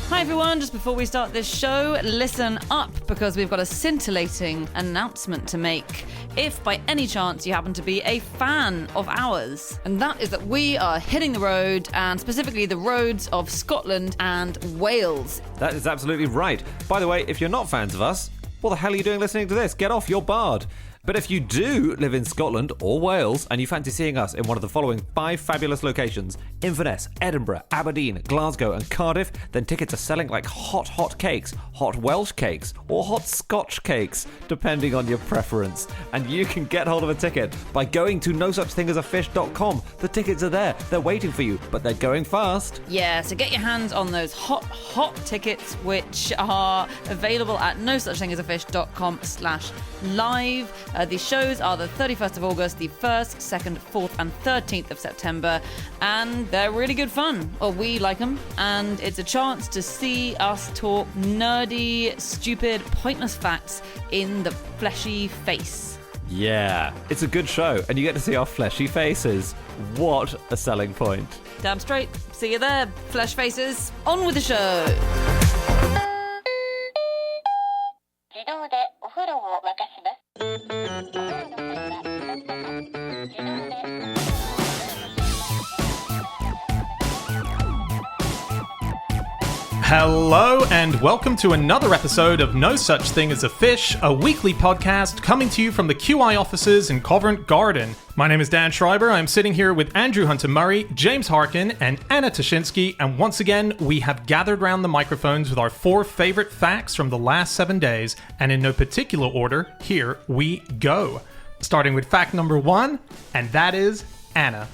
Hi everyone, just before we start this show, listen up because we've got a scintillating announcement to make if by any chance you happen to be a fan of ours. And that is that we are hitting the road, and specifically the roads of Scotland and Wales. That is absolutely right. By the way, if you're not fans of us, what the hell are you doing listening to this? Get off, you're barred. But if you do live in Scotland or Wales and you fancy seeing us in one of the following 5 fabulous locations, Inverness, Edinburgh, Aberdeen, Glasgow and Cardiff, then tickets are selling like hot cakes, hot Welsh cakes or hot Scotch cakes, depending on your preference. And you can get hold of a ticket by going to nosuchthingasafish.com. The tickets are there, they're waiting for you, but they're going fast. Yeah, so get your hands on those hot tickets, which are available at nosuchthingasafish.com/live. The shows are the 31st of August, the 1st, 2nd, 4th and 13th of September, and they're really good fun, or we like them, and it's a chance to see us talk nerdy, stupid, pointless facts in the fleshy face. Yeah, it's a good show, and you get to see our fleshy faces. What a selling point. Damn straight. See you there, flesh faces. On with the show. Hello and welcome to another episode of No Such Thing as a Fish, a weekly podcast coming to you from the QI offices in Covent Garden. My name is Dan Schreiber. I'm sitting here with Andrew Hunter-Murray, James Harkin, and Anna Tashinsky, and once again, we have gathered round the microphones with our 4 favorite facts from the last 7 days, and in no particular order, here we go. Starting with fact number 1, and that is Anna.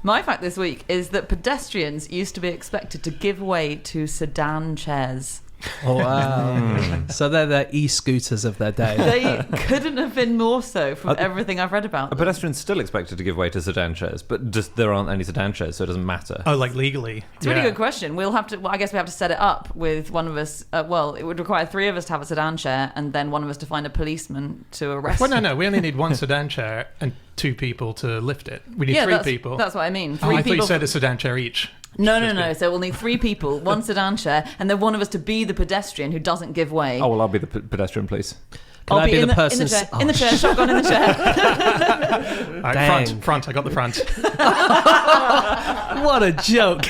My fact this week is that pedestrians used to be expected to give way to sedan chairs. Oh, wow. So they're the e-scooters of their day. They couldn't have been more so from everything I've read about A them. pedestrian's still expected to give way to sedan chairs, but just there aren't any sedan chairs, so it doesn't matter. Oh, like legally? It's a really good question. We'll have to. Well, I guess we have to set it up with one of us. It would require 3 of us to have a sedan chair, and then one of us to find a policeman to arrest. Well, no. We only need 1 sedan chair and 2 people to lift it. We need 3 people. That's what I mean. 3 I people. thought you said a sedan chair each. No. So we'll need 3 people, 1 sedan chair, and then one of us to be the pedestrian who doesn't give way. Oh, well, I'll be the pedestrian, please. Can I be the person? In the chair, shotgun in the chair. All right, front. I got the front. What a joke.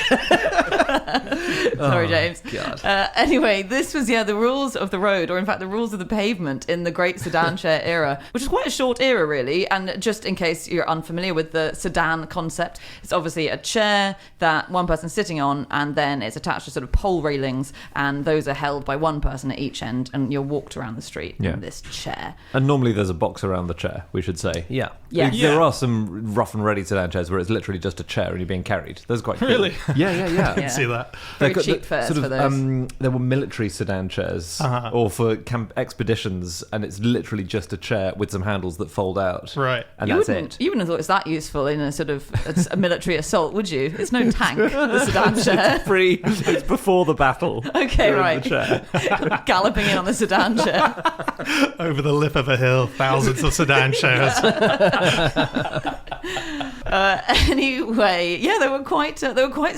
Sorry, James. God. Anyway, this was, the rules of the road, or in fact the rules of the pavement in the great sedan chair era, which is quite a short era, really. And just in case you're unfamiliar with the sedan concept, it's obviously a chair that one person's sitting on, and then it's attached to sort of pole railings, and those are held by one person at each end, and you're walked around the street in this chair. And normally there's a box around the chair, we should say. Yeah. There are some rough and ready sedan chairs where it's literally just a chair and you're being carried. Those are quite cool. Really? Yeah. I can see that. Very cheap fares for those. There were military sedan chairs, or for expeditions, and it's literally just a chair with some handles that fold out. Right. And You that's wouldn't it. have thought it's that useful in a sort of a military assault, would you? It's no tank, the sedan chair. It's before the battle. Okay, You're in right. the chair. Galloping in on the sedan chair. Over the lip of a hill, thousands of sedan chairs. Anyway, there were quite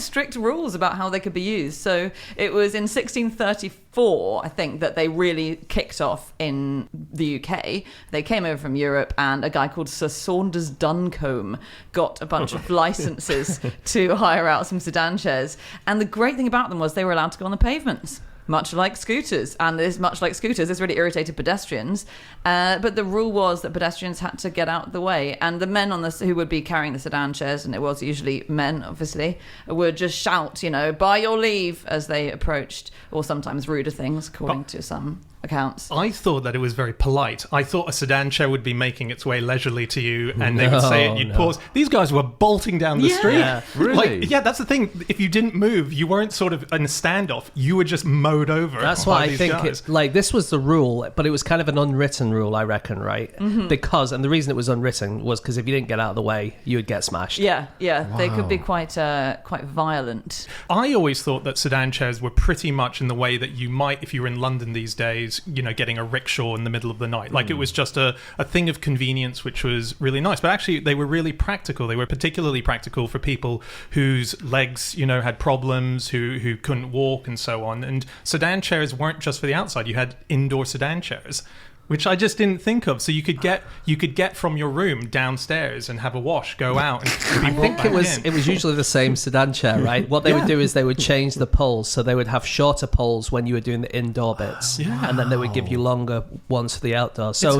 strict rules about how they could be used. So it was in 1634, I think, that they really kicked off in the UK. They came over from Europe, and a guy called Sir Saunders Duncombe got a bunch of licenses to hire out some sedan chairs. And the great thing about them was they were allowed to go on the pavements. Much like scooters, this really irritated pedestrians. But the rule was that pedestrians had to get out of the way, and the men who would be carrying the sedan chairs, and it was usually men, obviously, would just shout, "By your leave," as they approached, or sometimes ruder things, according to some accounts. I thought that it was very polite. I thought a sedan chair would be making its way leisurely to you, and they would say it, you'd pause. These guys were bolting down the street. Yeah. Really? That's the thing. If you didn't move, you weren't sort of in a standoff. You were just mowed over. That's by why I these think guys. this was the rule, but it was kind of an unwritten rule, I reckon, right? Mm-hmm. And the reason it was unwritten was because if you didn't get out of the way, you would get smashed. Yeah, they could be quite violent. I always thought that sedan chairs were pretty much in the way that you might, if you were in London these days, days, getting a rickshaw in the middle of the night. Like, it was just a thing of convenience, which was really nice. But actually, they were really practical. They were particularly practical for people whose legs, had problems, who couldn't walk and so on. And sedan chairs weren't just for the outside. You had indoor sedan chairs, which I just didn't think of. So you could get from your room downstairs and have a wash, go out, and be brought back in. It was usually the same sedan chair, right? What they would do is they would change the poles, so they would have shorter poles when you were doing the indoor bits, and then they would give you longer ones for the outdoors. So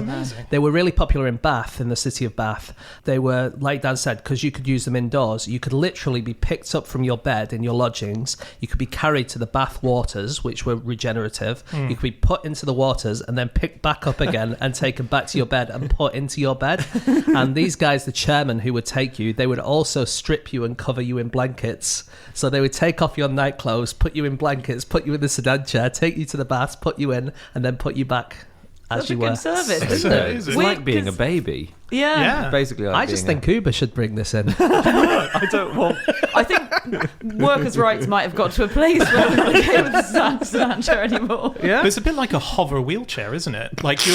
they were really popular in Bath, in the city of Bath. They were, like Dan said, because you could use them indoors. You could literally be picked up from your bed in your lodgings. You could be carried to the Bath waters, which were regenerative. You could be put into the waters and then picked back up again and taken back to your bed and put into your bed. And these guys, the chairmen who would take you, they would also strip you and cover you in blankets. So they would take off your night clothes, put you in blankets, put you in the sedan chair, take you to the bath, put you in, and then put you back as you were. That's a good service, isn't it? It's like being a baby. Yeah. Basically, like I just think Uber should bring this in. I don't want... I think workers' rights might have got to a place where we're not okay with the sedan chair anymore. Yeah, but it's a bit like a hover wheelchair, isn't it? Like if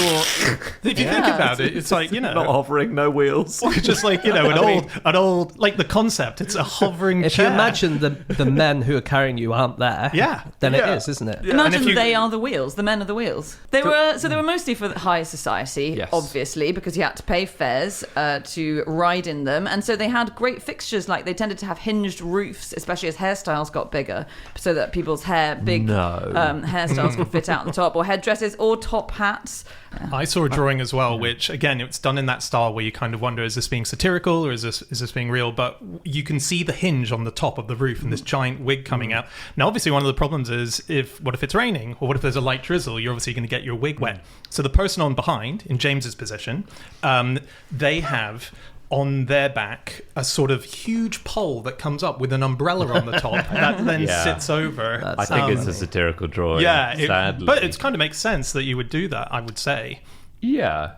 you think about it, it's like not hovering, no wheels. Just like an old like the concept. It's a hovering if chair. you imagine the men who are carrying you aren't there, then it is, isn't it? Yeah. Imagine they are the wheels. The men are the wheels. They were mostly for the higher society, obviously, because you had to pay fares to ride in them, and so they had great fixtures. Like, they tended to have hinged roofs, especially as hairstyles got bigger, so that people's hairstyles could fit out the top, or headdresses, or top hats. I saw a drawing as well, which again, it's done in that style where you kind of wonder, is this being satirical or is this being real? But you can see the hinge on the top of the roof and this giant wig coming out. Now, obviously, one of the problems is what if it's raining, or what if there's a light drizzle? You're obviously going to get your wig wet. So the person on behind, in James's position, they have on their back a sort of huge pole that comes up with an umbrella on the top that then sits over. I think it's a satirical drawing. Sadly. But it kind of makes sense that you would do that, I would say. Yeah.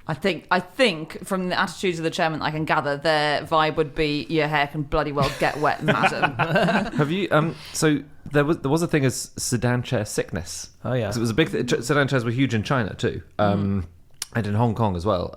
I think from the attitudes of the chairman, I can gather their vibe would be, your hair can bloody well get wet, madam. Have you? So there was a thing as sedan chair sickness. Oh yeah, 'cause it was a big sedan chairs were huge in China too, and in Hong Kong as well.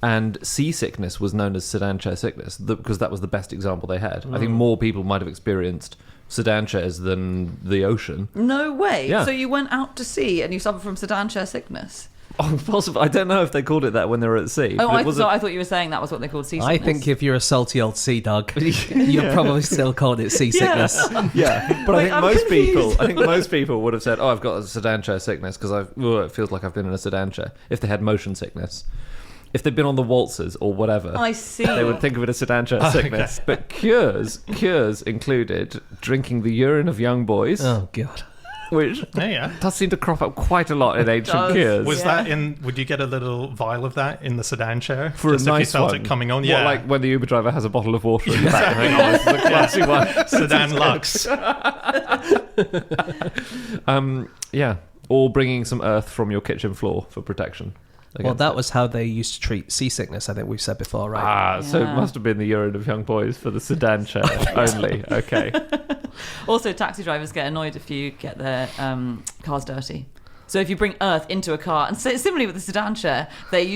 And seasickness was known as sedan chair sickness because that was the best example they had. I think more people might have experienced sedan chairs than the ocean. No way. Yeah. So you went out to sea and you suffered from sedan chair sickness? Oh, possible. I don't know if they called it that when they were at sea. Oh, I thought you were saying that was what they called seasickness. I think if you're a salty old sea dog, you're probably still calling it seasickness. Yeah, but Wait, I think most people would have said, "Oh, I've got a sedan chair sickness because it feels like I've been in a sedan chair." If they had motion sickness. If they'd been on the waltzers or whatever, I see. They would think of it as sedan chair sickness. Okay. But cures included drinking the urine of young boys. Oh God. Which does seem to crop up quite a lot in ancient cures. Was that in? Would you get a little vial of that in the sedan chair for just a nice if you felt one? It coming on? What, like when the Uber driver has a bottle of water in the back. And this is a classy one. Sedan Lux. Or bringing some earth from your kitchen floor for protection. Well, that was how they used to treat seasickness, I think we've said before, right? So it must have been the urine of young boys for the sedan chair only. Okay. Also, taxi drivers get annoyed if you get their cars dirty. So if you bring earth into a car, and similarly with the sedan chair, they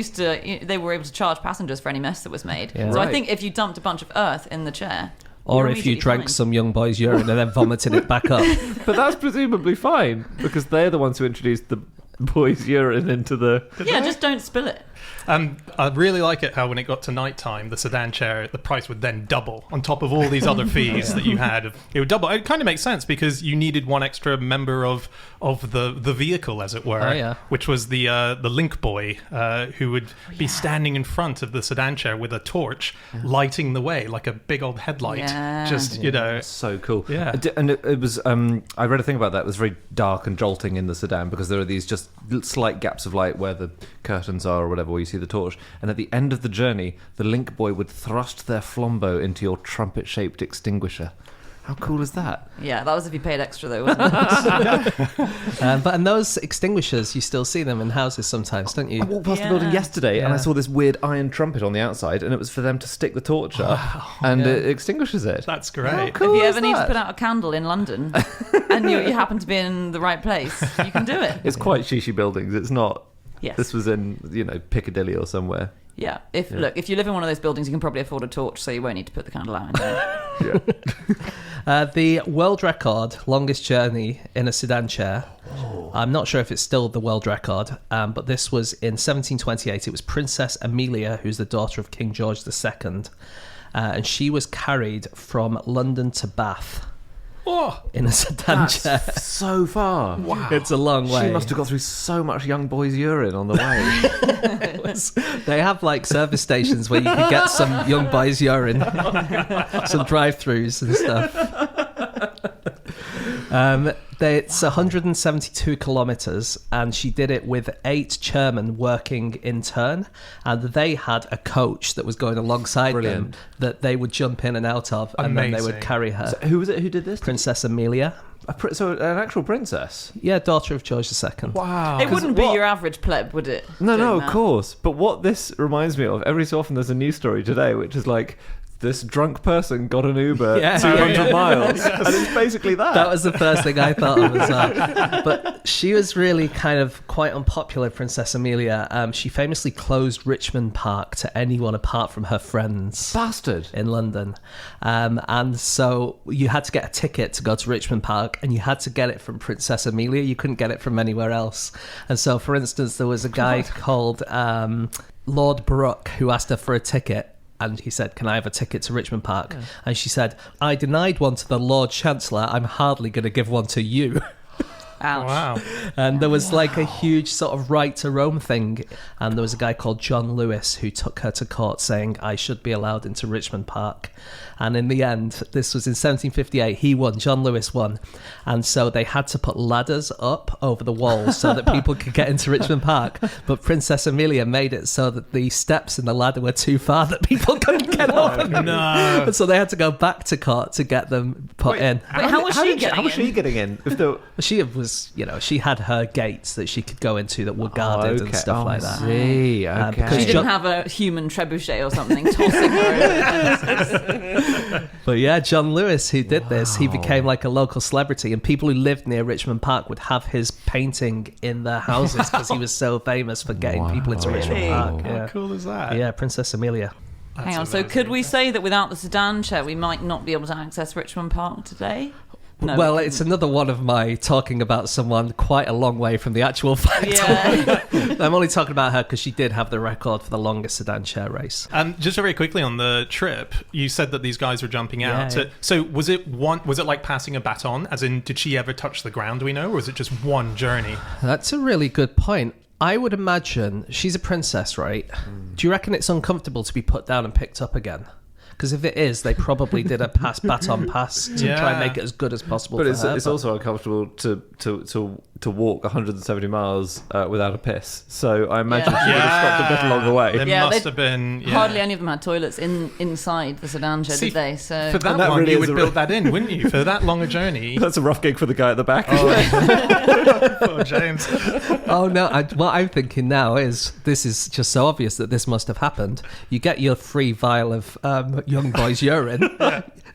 were able to charge passengers for any mess that was made. Yeah. So Right. I think if you dumped a bunch of earth in the chair, or if you drank some young boy's urine and then vomited it back up. But that's presumably fine because they're the ones who introduced the boys' urine into the... Yeah, just don't spill it. I really like it how when it got to night time, the sedan chair, the price would then double on top of all these other fees that you had. It would double. It kind of makes sense because you needed one extra member of the vehicle, as it were, which was the link boy who would be standing in front of the sedan chair with a torch, lighting the way like a big old headlight. Yeah. Just, So cool. Yeah. And it was... I read a thing about that. It was very dark and jolting in the sedan because there are these just slight gaps of light where the curtains are or whatever, where you see the torch. And at the end of the journey, the link boy would thrust their flambeau into your trumpet-shaped extinguisher. How cool is that? Yeah, that was if you paid extra though, wasn't it? And those extinguishers, you still see them in houses sometimes, don't you? I walked past the building yesterday and I Yeah. saw this weird iron trumpet on the outside, and it was for them to stick the torch up, and it extinguishes it. That's great. cool If you is ever need to that? put out a candle in London and you happen to be in the right place, you can do it. It's quite shishy buildings. It's not. Yes. This was in Piccadilly or somewhere. Yeah. If you live in one of those buildings, you can probably afford a torch, so you won't need to put the candle out in there. The world record longest journey in a sedan chair. I'm not sure if it's still the world record, but this was in 1728. It was Princess Amelia, who's the daughter of King George II, and she was carried from London to Bath in a sedan chair. So far. Wow. It's a long way. She must have got through so much young boy's urine on the way. They have like service stations where you can get some young boys' urine, some drive-throughs and stuff. It's 172 kilometres, and she did it with 8 chairmen working in turn, and they had a coach that was going alongside them that they would jump in and out of, and then they would carry her. So who was it who did this? Princess Amelia. So an actual princess? Yeah, daughter of George II. Wow. It wouldn't be your average pleb, would it? No, doing of that? course. But what this reminds me of, every so often there's a news story today which is like, this drunk person got an Uber 200 miles. And it's basically that. That was the first thing I thought of as well. But she was really kind of quite unpopular, Princess Amelia. She famously closed Richmond Park to anyone apart from her friends. Bastard. In London. And so you had to get a ticket to go to Richmond Park, and you had to get it from Princess Amelia. You couldn't get it from anywhere else. And so, for instance, there was a guy called Lord Brooke who asked her for a ticket. And he said, "Can I have a ticket to Richmond Park?" Yeah. And she said, "I denied one to the Lord Chancellor. I'm hardly going to give one to you." Ouch. Wow. And there was like a huge sort of right to roam thing. And there was a guy called John Lewis who took her to court saying, "I should be allowed into Richmond Park." And in the end, this was in 1758, he won, John Lewis won. And so they had to put ladders up over the walls so that people could get into Richmond Park. But Princess Amelia made it so that the steps in the ladder were too far that people couldn't get over them. No. And so they had to go back to court to get them put in. Wait, how was she getting in? If there... She was, she had her gates that she could go into that were guarded and stuff like that. See, okay. Because She didn't have a human trebuchet or something tossing her. But yeah, John Lewis, who did this, he became like a local celebrity, and people who lived near Richmond Park would have his painting in their houses because he was so famous for getting people into Richmond Park. How Yeah. cool is that? Yeah, Princess Amelia. Hang on, so could we say that without the sedan chair, we might not be able to access Richmond Park today? No, well, it's another one of my talking about someone quite a long way from the actual fact. Yeah. I'm only talking about her because she did have the record for the longest sedan chair race. Just very quickly on the trip, you said that these guys were jumping out. Yeah. So was it like passing a baton? As in, did she ever touch the ground? Do we know, or was it just one journey? That's a really good point. I would imagine she's a princess, right? Do you reckon it's uncomfortable to be put down and picked up again? Because if it is, they probably did a baton pass to try and make it as good as possible. But for her, it's also uncomfortable to walk 170 miles without a piss. So I imagine she would have stopped a bit along the way. There must have been... Yeah. Hardly any of them had toilets inside the sedan chair, did they? So for that that one, really you is would build that in, wouldn't you? For that long a journey. That's a rough gig for the guy at the back. Poor James. Oh no! What I'm thinking now is this is just so obvious that this must have happened. You get your free vial of young boy's urine,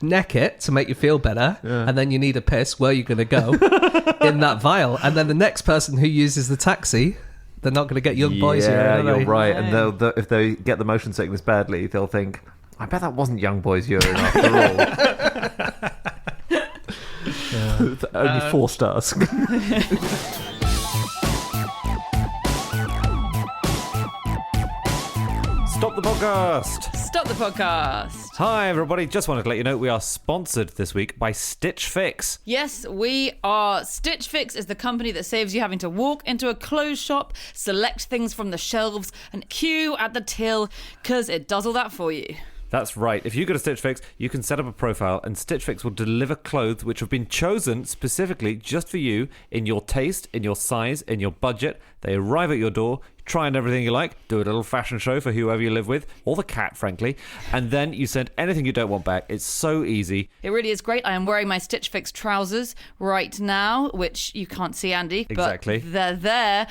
neck it to make you feel better, and then you need a piss. Where are you going to go? In that vial, and then the next person who uses the taxi, they're not going to get young boys urine. Yeah, are you're they? right. And if they get the motion sickness badly, they'll think, I bet that wasn't young boy's urine after all. Only 4 stars. Stop the podcast! stop the podcast. Hi, everybody. Just wanted to let you know we are sponsored this week by Stitch Fix. Yes, we are. Stitch Fix is the company that saves you having to walk into a clothes shop, select things from the shelves, and queue at the till, because it does all that for you. That's right. If you go to Stitch Fix, you can set up a profile, and Stitch Fix will deliver clothes which have been chosen specifically just for you, in your taste, in your size, in your budget. They arrive at your door. try on everything you like, do a little fashion show for whoever you live with, or the cat, frankly, and then you send anything you don't want back. It's so easy. It really is great. I am wearing my Stitch Fix trousers right now, which you can't see, Andy, Exactly. but they're there.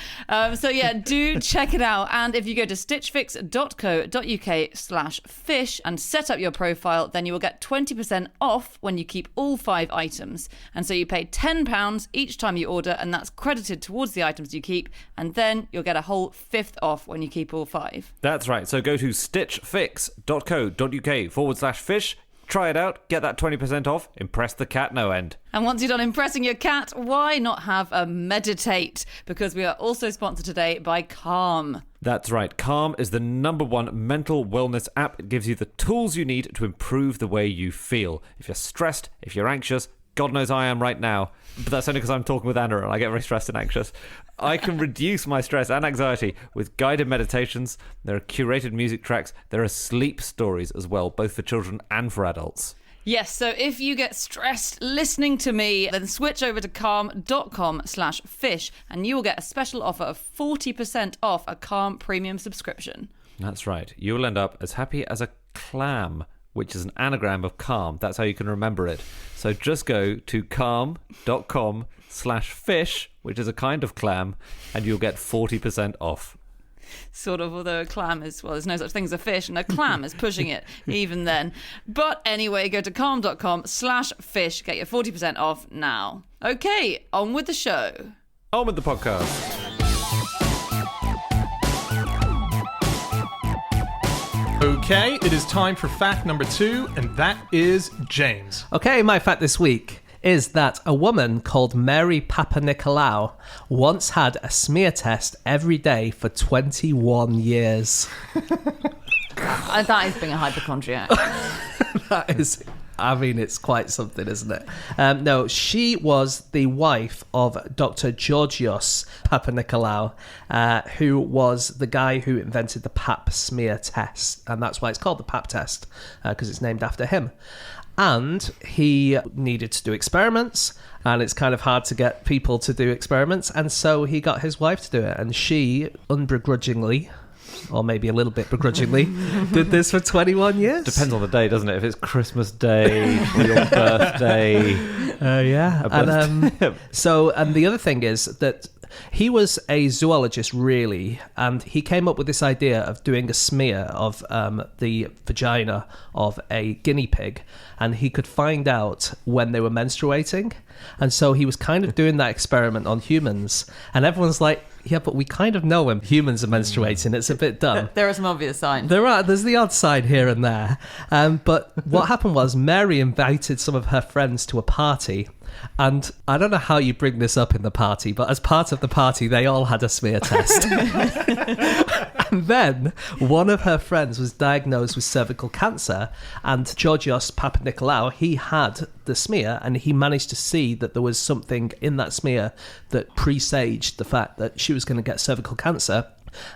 So yeah, do check it out. And if you go to stitchfix.co.uk/fish and set up your profile, then you will get 20% off when you keep all 5 items. And so you pay £10 each time you order, and that's credited towards the items you keep, and then you'll get a whole 5th off when you keep all 5. That's right. So go to stitchfix.co.uk/fish. Try it out, get that 20% off, impress the cat no end. And once you're done impressing your cat, why not have a meditate? Because we are also sponsored today by Calm. That's right. Calm is the #1 mental wellness app. It gives you the tools you need to improve the way you feel. If you're stressed, if you're anxious, God knows I am right now, but that's only because I'm talking with Anna and I get very stressed and anxious. I can reduce my stress and anxiety with guided meditations. There are curated music tracks. There are sleep stories as well, both for children and for adults. Yes, so if you get stressed listening to me, then switch over to calm.com/fish and you will get a special offer of 40% off a Calm premium subscription. That's right. You will end up as happy as a clam, which is an anagram of calm. That's how you can remember it. So just go to calm.com/fish, which is a kind of clam, and you'll get 40% off. Sort of, although a clam is, well, there's no such thing as a fish, and a clam is pushing it even then. But anyway, go to calm.com/fish, get your 40% off now. Okay, on with the show. On with the podcast. Okay, it is time for fact number 2, and that is James. Okay, my fact this week is that a woman called Mary Papanicolaou once had a smear test every day for 21 years. That is being a hypochondriac. That is... I mean, it's quite something, isn't it? No, she was the wife of Dr. Georgios Papanicolaou, who was the guy who invented the Pap smear test. And that's why it's called the Pap test, because it's named after him. And he needed to do experiments, and it's kind of hard to get people to do experiments. And so he got his wife to do it. And she, unbegrudgingly, or maybe a little bit begrudgingly, did this for 21 years. Depends on the day, doesn't it? If it's Christmas Day or your birthday. Yeah. And and the other thing is that he was a zoologist, really, and he came up with this idea of doing a smear of the vagina of a guinea pig, and he could find out when they were menstruating. And so he was kind of doing that experiment on humans, and everyone's like, yeah, but we kind of know when humans are menstruating. It's a bit dumb. There are some obvious signs. There's the odd sign here and there. But what happened was Mary invited some of her friends to a party. And I don't know how you bring this up in the party, but as part of the party, they all had a smear test. And then one of her friends was diagnosed with cervical cancer, and Georgios Papanicolaou, he had the smear, and he managed to see that there was something in that smear that presaged the fact that she was going to get cervical cancer.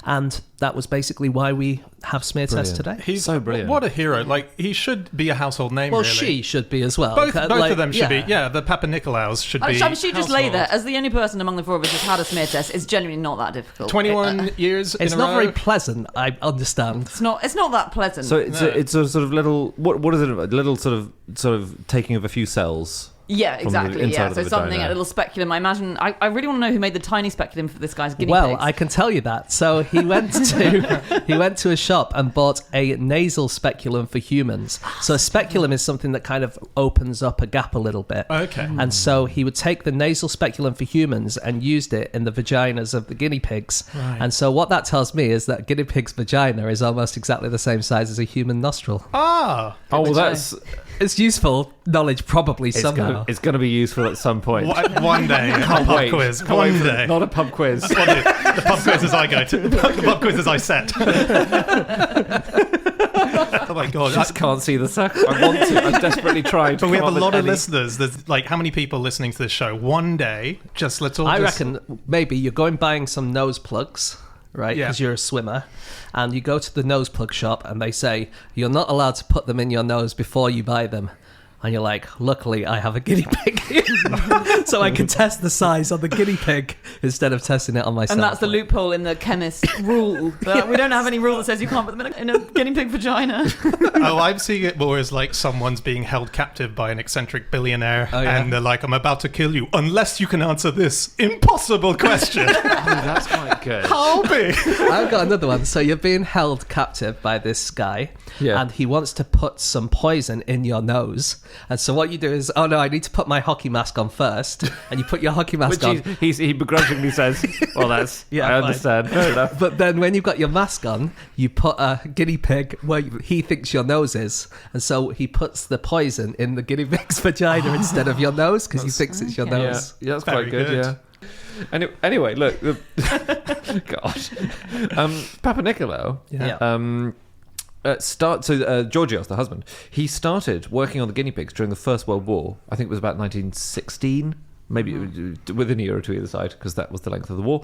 And that was basically why we have smear tests today. He's so brilliant. What a hero. Like, he should be a household name, well, really. she should be as well. Both of them should be. Yeah, the Papanicolaous should be She just lay there. As the only person among the four of us who's had a smear test, it's genuinely not that difficult. 21 years in a row. It's not very pleasant, I understand. It's not that pleasant. So it's a sort of little... What is it? A little sort of taking of a few cells... Yeah, exactly. Yeah, so something, a little speculum. I imagine. I really want to know who made the tiny speculum for this guy's guinea pigs. Well, I can tell you that. So he went to a shop and bought a nasal speculum for humans. So a speculum is something that kind of opens up a gap a little bit. Okay. And so he would take the nasal speculum for humans and used it in the vaginas of the guinea pigs. Right. And so what that tells me is that guinea pig's vagina is almost exactly the same size as a human nostril. Ah. Oh, well, that's... It's useful knowledge, probably, somehow. It's going to be useful at some point. One day. Can't pub wait. quiz. Can't One wait day. Not a pub quiz. The pub quizzes I go to. The pub quizzes I set. Oh my God. I just can't see the circle. I want to. I'm desperately trying to. But we have a lot of listeners. There's like, how many people listening to this show? One day, I reckon maybe you're going buying some nose plugs, right? Because you're a swimmer. And you go to the nose plug shop and they say, you're not allowed to put them in your nose before you buy them. And you're like, luckily I have a guinea pig so I can test the size on the guinea pig instead of testing it on myself. And that's the loophole in the chemist rule. But we don't have any rule that says you can't put them in a guinea pig vagina. Oh, I'm seeing it more as like someone's being held captive by an eccentric billionaire, and they're like, I'm about to kill you unless you can answer this impossible question. Oh, that's quite good. How big? I've got another one. So you're being held captive by this guy, and he wants to put some poison in your nose. And so what you do is, oh no, I need to put my hockey mask on first. And you put your hockey mask on. He begrudgingly says, well, that's, I understand. Fair enough. But then when you've got your mask on, you put a guinea pig where he thinks your nose is. And so he puts the poison in the guinea pig's vagina instead of your nose because he thinks it's your nose. Yeah, that's Very quite good, yeah. Anyway, look. Gosh. Papa Nicolau. Georgios, the husband, he started working on the guinea pigs during the First World War. I think it was about 1916, maybe within a year or two either side, because that was the length of the war.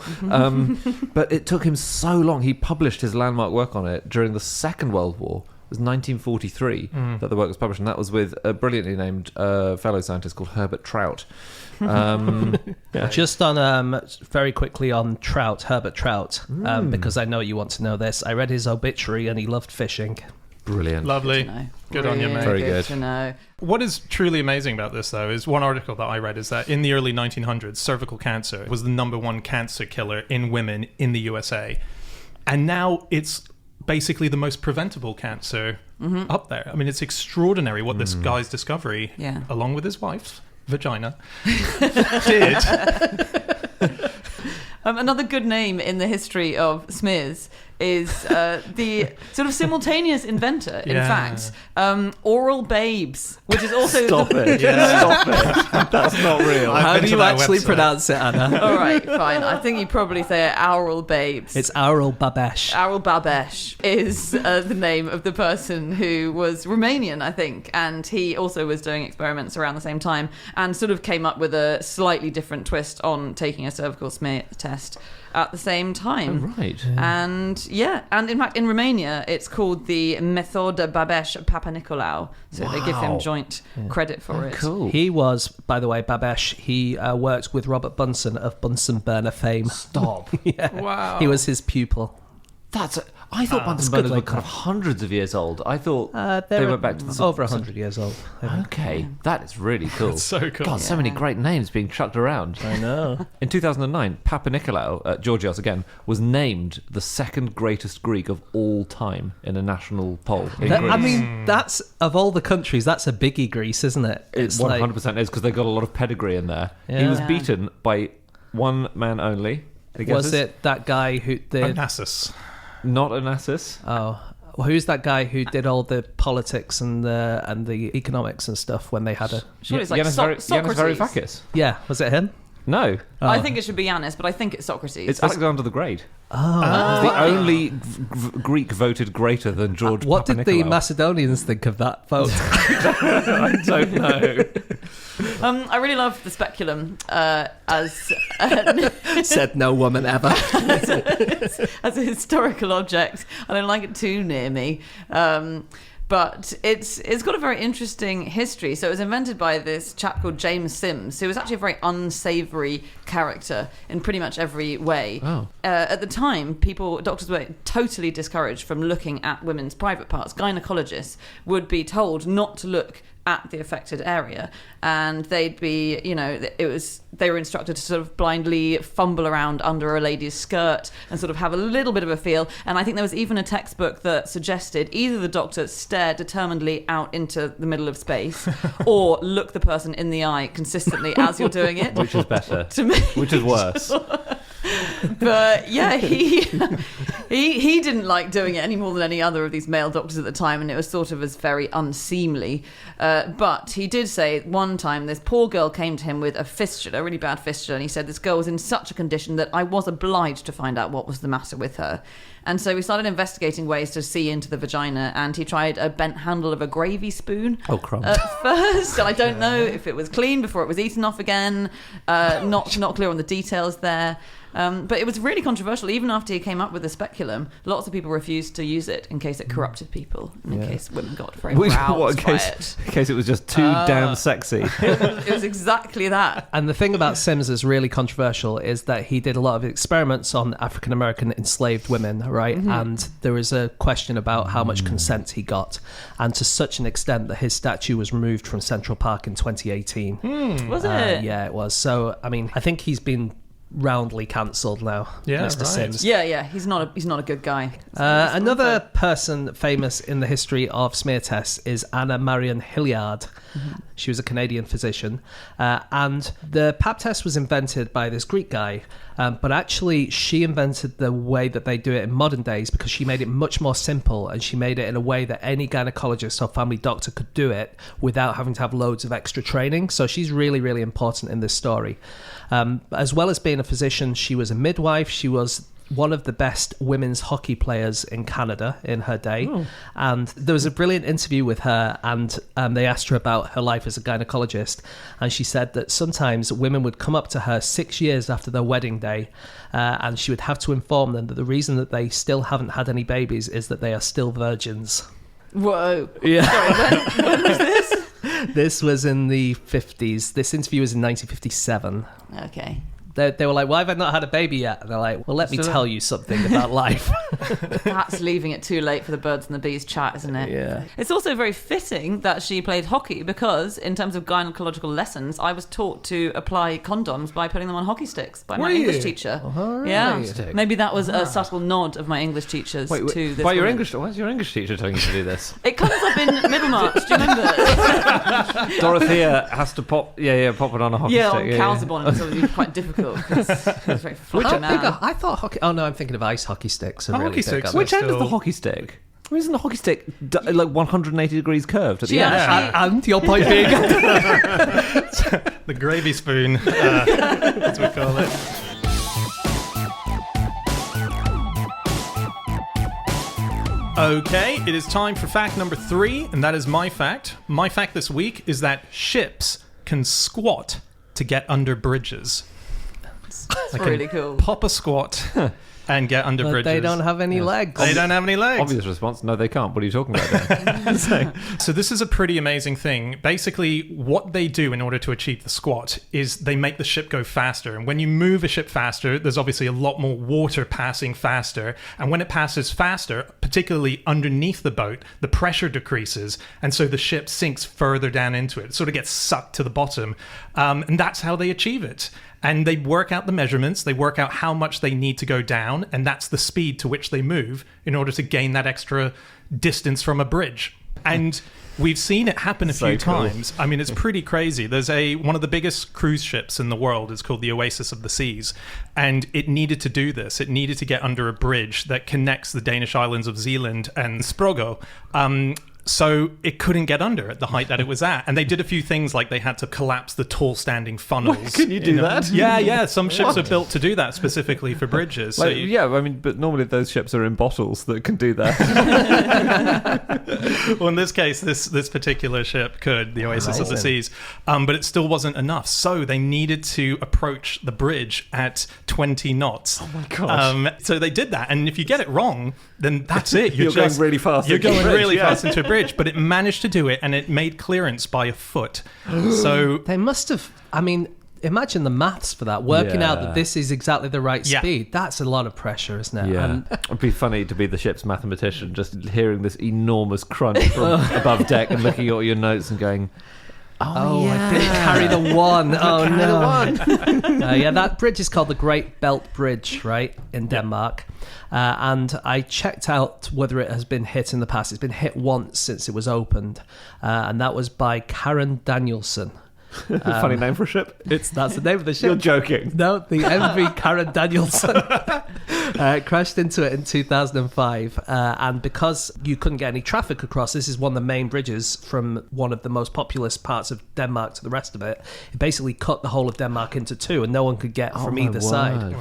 But it took him so long. He published his landmark work on it during the Second World War. It was 1943 that the work was published, and that was with a brilliantly named fellow scientist called Herbert Trout. Just on very quickly on Herbert Trout, because I know you want to know this. I read his obituary and he loved fishing. Brilliant. Lovely. Good on you, mate. Very good. To know. What is truly amazing about this, though, is one article that I read is that in the early 1900s, cervical cancer was the #1 cancer killer in women in the USA. And now it's basically the most preventable cancer up there. I mean, it's extraordinary what this guy's discovery, along with his wife's vagina, did. Another good name in the history of smears is the sort of simultaneous inventor, in fact, Oral Babes, which is also... Stop it. Stop it. That's not real. How do you actually pronounce it, Anna? All right, fine. I think you probably say Oral Babes. It's Oral Babesh. Oral Babesh is the name of the person who was Romanian, I think, and he also was doing experiments around the same time and sort of came up with a slightly different twist on taking a cervical smear test at the same time. Oh, right. And in fact in Romania it's called the Method Babesh Papa Nicolau, so they give him joint credit for it. Cool. He was, by the way, Babesh, he worked with Robert Bunsen of Bunsen burner fame. Stop. Wow. He was his pupil. I thought Bunsen burners were kind of hundreds of years old. I thought they went back to the... over 100 years old. Okay, that is really cool. That's so cool. God, so many great names being chucked around. I know. In 2009, Papa Nicolau, Georgios again, was named the second greatest Greek of all time in a national poll. I mean, that's, of all the countries, that's a biggie, Greece, isn't it? It 100% is, because they got a lot of pedigree in there. Yeah. He was beaten by one man only. Was it that guy who did... Onassis. Not Onassis. Oh, well, who's that guy who did all the politics and the economics and stuff when they had a... Sure, it's like Yanis Socrates. Varoufakis. Yeah, was it him? No. I think it should be Yanis, but I think it's Socrates. It's Alexander the Great. Oh. The only Greek voted greater than George What Papa did the Nicolau. Macedonians think of that vote? I don't know. I really love the speculum as Said no woman ever. as a historical object. I don't like it too near me. But it's got a very interesting history. So it was invented by this chap called James Sims, who was actually a very unsavoury character in pretty much every way. Oh. At the time, doctors were totally discouraged from looking at women's private parts. Gynecologists would be told not to look at the affected area, and they'd be, they were instructed to sort of blindly fumble around under a lady's skirt and sort of have a little bit of a feel. And I think there was even a textbook that suggested either the doctor stare determinedly out into the middle of space or look the person in the eye consistently as you're doing it. Which is better? To me. Which is worse? But yeah, he didn't like doing it any more than any other of these male doctors at the time, and it was sort of as very unseemly. But he did say one time this poor girl came to him with a fistula, a really bad fistula, and he said this girl was in such a condition that I was obliged to find out what was the matter with her. And so we started investigating ways to see into the vagina, and he tried a bent handle of a gravy spoon at first. And I don't know if it was clean before it was eaten off again. Not clear on the details there. But it was really controversial. Even after he came up with the speculum, lots of people refused to use it in case it corrupted people, in case women got very roused by it. In case it was just too damn sexy. It was exactly that. And the thing about Sims is really controversial is that he did a lot of experiments on African American enslaved women, right? And there was a question about how much consent he got, and to such an extent that his statue was removed from Central Park in 2018. Was it? Yeah, it was. So, I mean, I think he's been roundly cancelled now, Mr. Sims. Yeah, he's not a good guy. Another person famous in the history of smear tests is Anna Marion Hilliard. She was a Canadian physician, and the pap test was invented by this Greek guy, but actually she invented the way that they do it in modern days because she made it much more simple, and she made it in a way that any gynecologist or family doctor could do it without having to have loads of extra training. So she's really, really important in this story. As well as being a physician, she was a midwife. She was one of the best women's hockey players in Canada in her day. And there was a brilliant interview with her, and they asked her about her life as a gynecologist, and she said that sometimes women would come up to her 6 years after their wedding day, and she would have to inform them that the reason that they still haven't had any babies is that they are still virgins. Whoa. Yeah. Sorry, when was this? This was in the 50s. This interview was in 1957. Okay. They were like, why have I not had a baby yet? And they're like, well, let me tell you something about life. That's leaving it too late for the birds and the bees chat, isn't it? Yeah. It's also very fitting that she played hockey because, in terms of gynecological lessons, I was taught to apply condoms by putting them on hockey sticks by my English teacher. Yeah. Maybe that was a subtle nod of my English teachers to this. By your woman. English, why's your English teacher telling you to do this? It comes up in Middlemarch. Do you remember? Dorothea has to pop it on a hockey stick. On Calzabon, it's obviously quite difficult. It's very flat now. I thought hockey. Oh no, I'm thinking of ice hockey sticks. Hockey sticks. Which end is the hockey stick? Isn't the hockey stick like 180 degrees curved at the end? And your point being The gravy spoon, as we call it. Okay, it is time for fact number 3, and that is my fact. My fact this week is that ships can squat to get under bridges. That's really cool. Pop a squat and get under bridges. They don't have any legs. They don't have any legs. Obvious response, no they can't. What are you talking about there? So this is a pretty amazing thing. Basically, what they do in order to achieve the squat is they make the ship go faster. And when you move a ship faster, there's obviously a lot more water passing faster. And when it passes faster, particularly underneath the boat, the pressure decreases. And so the ship sinks further down into it. It sort of gets sucked to the bottom. And that's how they achieve it. And they work out the measurements, they work out how much they need to go down, and that's the speed to which they move in order to gain that extra distance from a bridge. And we've seen it happen a few times. I mean, it's pretty crazy. There's one of the biggest cruise ships in the world is called the Oasis of the Seas, and it needed to do this. It needed to get under a bridge that connects the Danish islands of Zealand and Sprogo. So it couldn't get under at the height that it was at. And they did a few things like they had to collapse the tall standing funnels. Can you do that? Yeah. Some ships are built to do that specifically for bridges. But normally those ships are in bottles that can do that. Well, in this case, this particular ship could, the Oasis of the Seas. But it still wasn't enough. So they needed to approach the bridge at 20 knots. Oh my gosh. So they did that. And if you get it wrong, then that's it. You're going really fast. You're going really fast into a bridge. But it managed to do it, and it made clearance by a foot. So they must have. I mean, imagine the maths for that. Working out that this is exactly the right speed. That's a lot of pressure, isn't it? Yeah. It'd be funny to be the ship's mathematician, just hearing this enormous crunch from above deck and looking at all your notes and going, I didn't carry the one. Oh, no. That bridge is called the Great Belt Bridge, right, in Denmark. And I checked out whether it has been hit in the past. It's been hit once since it was opened. And that was by Karen Danielson. Funny name for a ship. That's the name of the ship. You're joking. No, the MV Karen Danielson crashed into it in 2005. And because you couldn't get any traffic across, this is one of the main bridges from one of the most populous parts of Denmark to the rest of it. It basically cut the whole of Denmark into two, and no one could get from either side.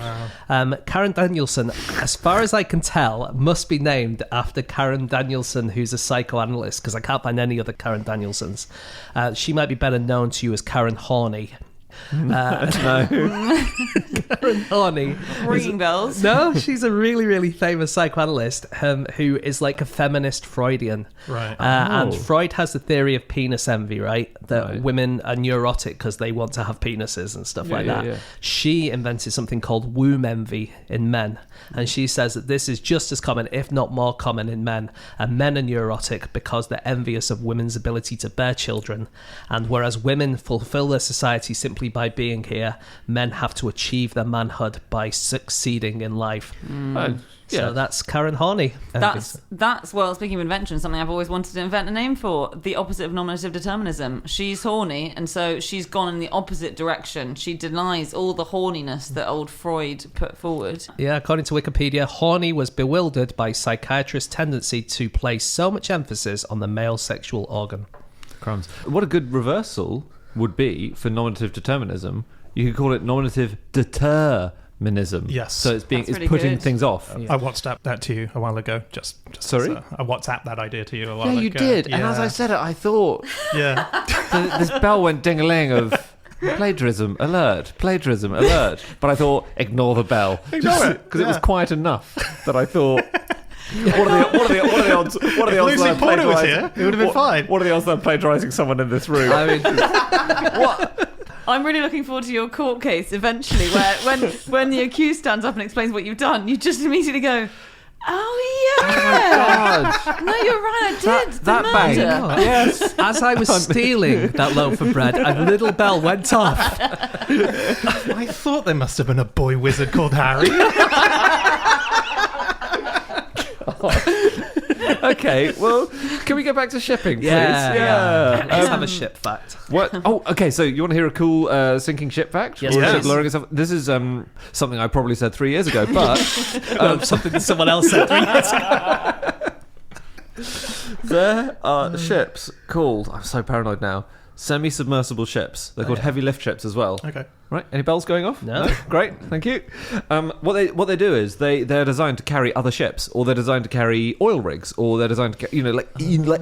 Wow. Karen Danielson, as far as I can tell, must be named after Karen Danielson, who's a psychoanalyst, because I can't find any other Karen Danielsons. She might be better known to you as Karen Horney. No. Karen Horney. Ringing bells. No, she's a really, really famous psychoanalyst who is like a feminist Freudian. Right. And Freud has the theory of penis envy, right? That women are neurotic because they want to have penises and stuff like that. Yeah. She invented something called womb envy in men. And she says that this is just as common, if not more common, in men. And men are neurotic because they're envious of women's ability to bear children. And whereas women fulfill their society simply by being here, men have to achieve their manhood by succeeding in life. So that's Karen Horney. That's well, speaking of invention, something I've always wanted to invent a name for. The opposite of nominative determinism. She's horny, and so she's gone in the opposite direction. She denies all the horniness that old Freud put forward. Yeah, according to Wikipedia, Horney was bewildered by psychiatrists' tendency to place so much emphasis on the male sexual organ. Crumbs. What a good reversal would be for nominative determinism. You could call it nominative determinism. Yes. So it's That's really putting good. things off. I WhatsApped that to you a while ago. Just Sorry? so I WhatsApped that idea to you a while Yeah, ago. you did. And Yeah. as I said it, I thought Yeah. this bell went ding-a-ling of plagiarism alert, but I thought ignore the bell, Ignore it. because it was quiet enough that I thought. What are the odds? What are the odds? Lucy that I'm Porter was plagiarising- here, it would have been fine. What are the odds that I'm plagiarising someone in this room? I mean, I'm really looking forward to your court case eventually, where when the accused stands up and explains what you've done, you just immediately go, "Oh yeah, God. no, you're right, I did that the bang. murder." Yes. as I was stealing that loaf of bread, a little bell went off. I thought there must have been a boy wizard called Harry. Okay, well, can we go back to shipping, please? Yeah. Let's have a ship fact. What? Oh, okay. So you want to hear a cool sinking ship fact? Yes, Or a ship please. lowering itself? This is something I probably said 3 years ago, but Something that someone else said 3 years ago. there are ships called, I'm so paranoid now, semi-submersible ships. They're called heavy lift ships as well. Okay. Right? Any bells going off? No. Great, thank you. What they do is they're designed to carry other ships, or they're designed to carry oil rigs, or they're designed to like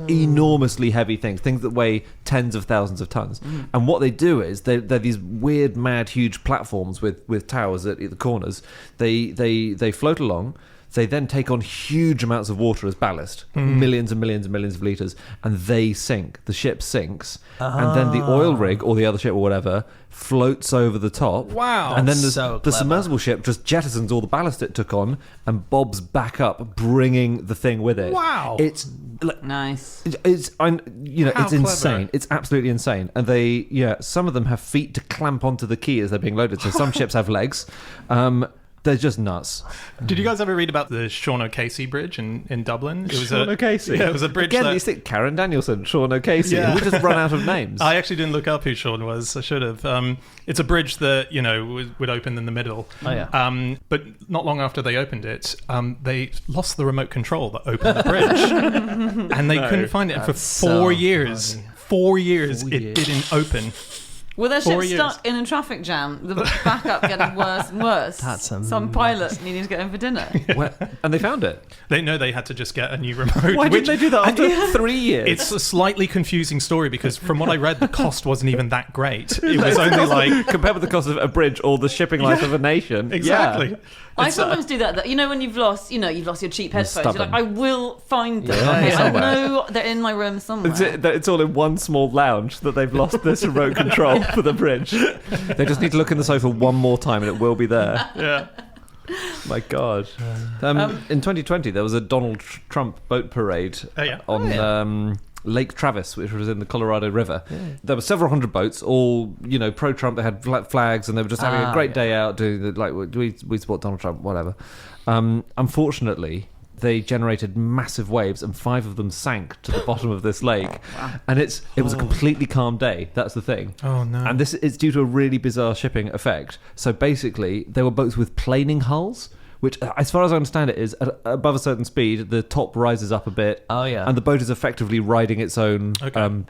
enormously heavy things that weigh tens of thousands of tons. And what they do is they're these weird, mad, huge platforms with towers at the corners. They float along. They then take on huge amounts of water as ballast, millions and millions and millions of litres, and they sink. The ship sinks, and then the oil rig, or the other ship or whatever, floats over the top. Wow. And then So the clever. submersible ship just jettisons all the ballast it took on and bobs back up, bringing the thing with it. Wow. It's like, Nice. How it's clever. insane. It's absolutely insane. And some of them have feet to clamp onto the key as they're being loaded. So some ships have legs. They're just nuts. Did you guys ever read about the Sean O'Casey Bridge in Dublin? It was Sean O'Casey. Yeah, it was a bridge Again, that... these things, Karen Danielson, Sean O'Casey. Yeah. We just run out of names. I actually didn't look up who Sean was. I should have. It's a bridge that would open in the middle. Oh, yeah. But not long after they opened it, they lost the remote control that opened the bridge, and they couldn't find it for 4 so years. funny. 4 years, 4 it years. didn't open. Were their 4 ships years. stuck in a traffic jam? The backup getting worse and worse. That's Some pilot needing to get home for dinner. And they found it. They know they had to just get a new remote. Why which- didn't they do that after 3 years? It's a slightly confusing story because from what I read, the cost wasn't even that great. It was only like... compared with the cost of a bridge or the shipping life of a nation. Exactly. Yeah. I sometimes do that. When you've lost your cheap headphones, you're stubborn. like, I will find them. Yeah. Okay, I Somewhere. know they're in my room somewhere. It's all in one small lounge that they've lost this remote control for the bridge. They just need to look in the sofa one more time and it will be there. Yeah. My God. In 2020, there was a Donald Trump boat parade on Lake Travis, which was in the Colorado River. Yeah. There were several hundred boats, all pro-Trump. They had flags, and they were just having a great day out. Doing we support Donald Trump, whatever. Unfortunately, they generated massive waves, and 5 of them sank to the bottom of this lake. Wow. And it was a completely calm day. That's the thing. Oh, no. And this is due to a really bizarre shipping effect. So basically, they were boats with planing hulls, which, as far as I understand it, is above a certain speed, the top rises up a bit. Oh, yeah. And the boat is effectively riding its own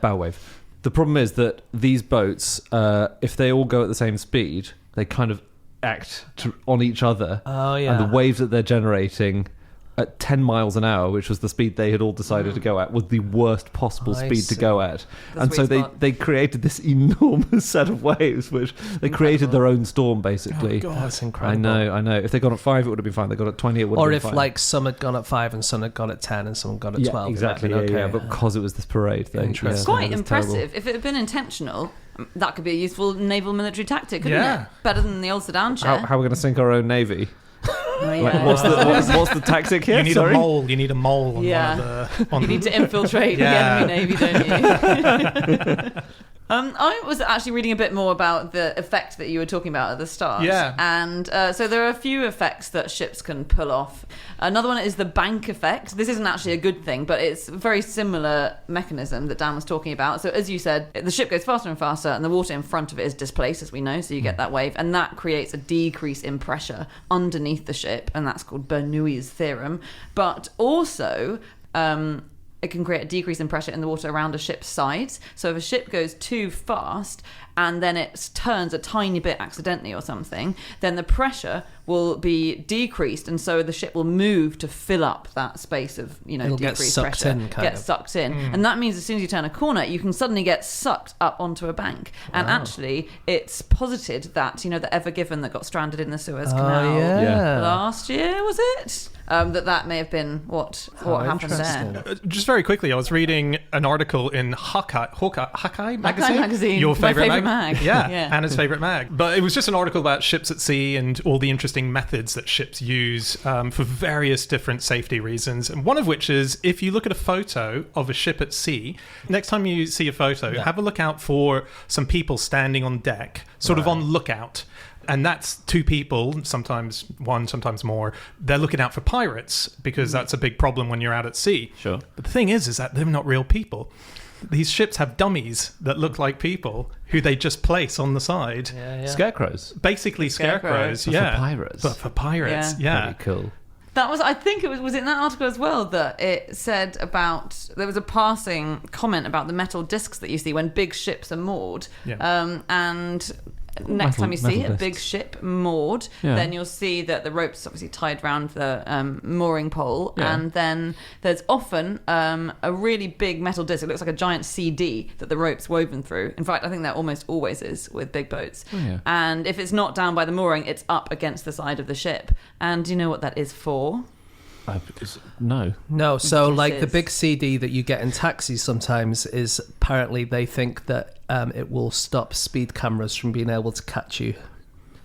bow wave. The problem is that these boats, if they all go at the same speed, they kind of act on each other. Oh, yeah. And the waves that they're generating at 10 miles an hour, which was the speed they had all decided to go at, was the worst possible speed to go at. And so they created this enormous set of waves, which they created their own storm, basically. Oh, God. That's incredible. I know. If they got at 5, it would have been fine. They got at 20, it would have Or been if fine. like some had gone at 5 and some had gone at 10 and some had gone at 12. Exactly. it might have been But because it was this parade thing. Interesting. It's quite it was impressive. terrible. If it had been intentional, that could be a useful naval military tactic, couldn't Yeah. it? Better than the old sedan chair. How are we going to sink our own navy? Oh, Like, yeah. what's the tactic here? You need Sorry? a mole. You need a mole on Yeah. one of the... You need to infiltrate Yeah. the enemy navy, don't you? I was actually reading a bit more about the effect that you were talking about at the start. Yeah. And so there are a few effects that ships can pull off. Another one is the bank effect. This isn't actually a good thing, but it's a very similar mechanism that Dan was talking about. So as you said, the ship goes faster and faster, and the water in front of it is displaced, as we know, so you get that wave. And that creates a decrease in pressure underneath the ship, and that's called Bernoulli's theorem. But also... it can create a decrease in pressure in the water around a ship's sides. So if a ship goes too fast and then it turns a tiny bit accidentally or something, then the pressure will be decreased, and so the ship will move to fill up that space of It'll get decreased sucked pressure. in, kind of. Sucked in, and that means as soon as you turn a corner, you can suddenly get sucked up onto a bank. And actually, it's posited that the Ever Given that got stranded in the Suez Canal yeah. last year, was it? That may have been what happened there. Just very quickly, I was reading an article in Hawkeye magazine. Magazine, Your my favorite favourite mag. Yeah, Yeah. Anna's favorite mag. But it was just an article about ships at sea and all the interesting methods that ships use for various different safety reasons. And one of which is, if you look at a photo of a ship at sea, next time you see a photo, have a look out for some people standing on deck, sort of on lookout. And that's two people, sometimes one, sometimes more. They're looking out for pirates because that's a big problem when you're out at sea. Sure. But the thing is that they're not real people. These ships have dummies that look like people who they just place on the side. Scarecrows. Basically scarecrows, But yeah. for pirates. But for pirates, yeah. Pretty cool. That was, I think it was in that article as well that it said about, there was a passing comment about the metal discs that you see when big ships are moored. Yeah. And next time you see metal a big discs. ship moored, Yeah. then you'll see that the rope's obviously tied around the mooring pole, Yeah. and then there's often a really big metal disc. It looks like a giant CD that the rope's woven through. In fact, I think that almost always is with big boats. Oh, yeah. And if it's not down by the mooring, it's up against the side of the ship. And do you know what that is for? No. No, so Yes, like it the is. big CD that you get in taxis sometimes is apparently they think that it will stop speed cameras from being able to catch you.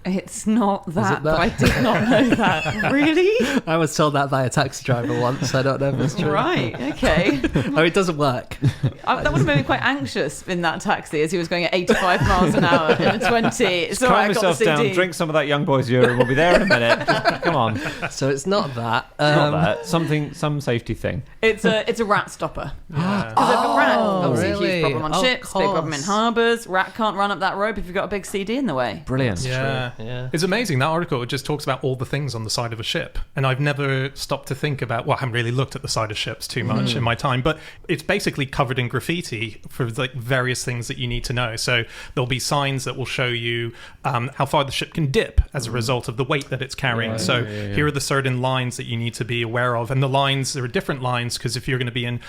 It's not that, it but that? I did not know that. Really? I was told that by a taxi driver once. I don't know if it's true. Right, okay. Oh, it doesn't work. That would have made me quite anxious in that taxi as he was going at 85 miles an hour in a 20. It's all Calm right, I got the yourself CD. down, drink some of that young boy's urine. We'll be there in a minute. Just, come on. It's So it's not that. not that. Some safety thing. It's a rat stopper. Yeah. Because if a rat, obviously a really? huge problem on Of ships, big problem in course. harbours. Rat can't run up that rope if you've got a big CD in the way. Brilliant. Yeah. Yeah. It's amazing. That article, it just talks about all the things on the side of a ship. And I've never stopped to think about, well, I haven't really looked at the side of ships too much in my time, but it's basically covered in graffiti for like various things that you need to know. So there'll be signs that will show you how far the ship can dip as a result of the weight that it's carrying. Here are the certain lines that you need to be aware of. And the lines, there are different lines because if you're going to be in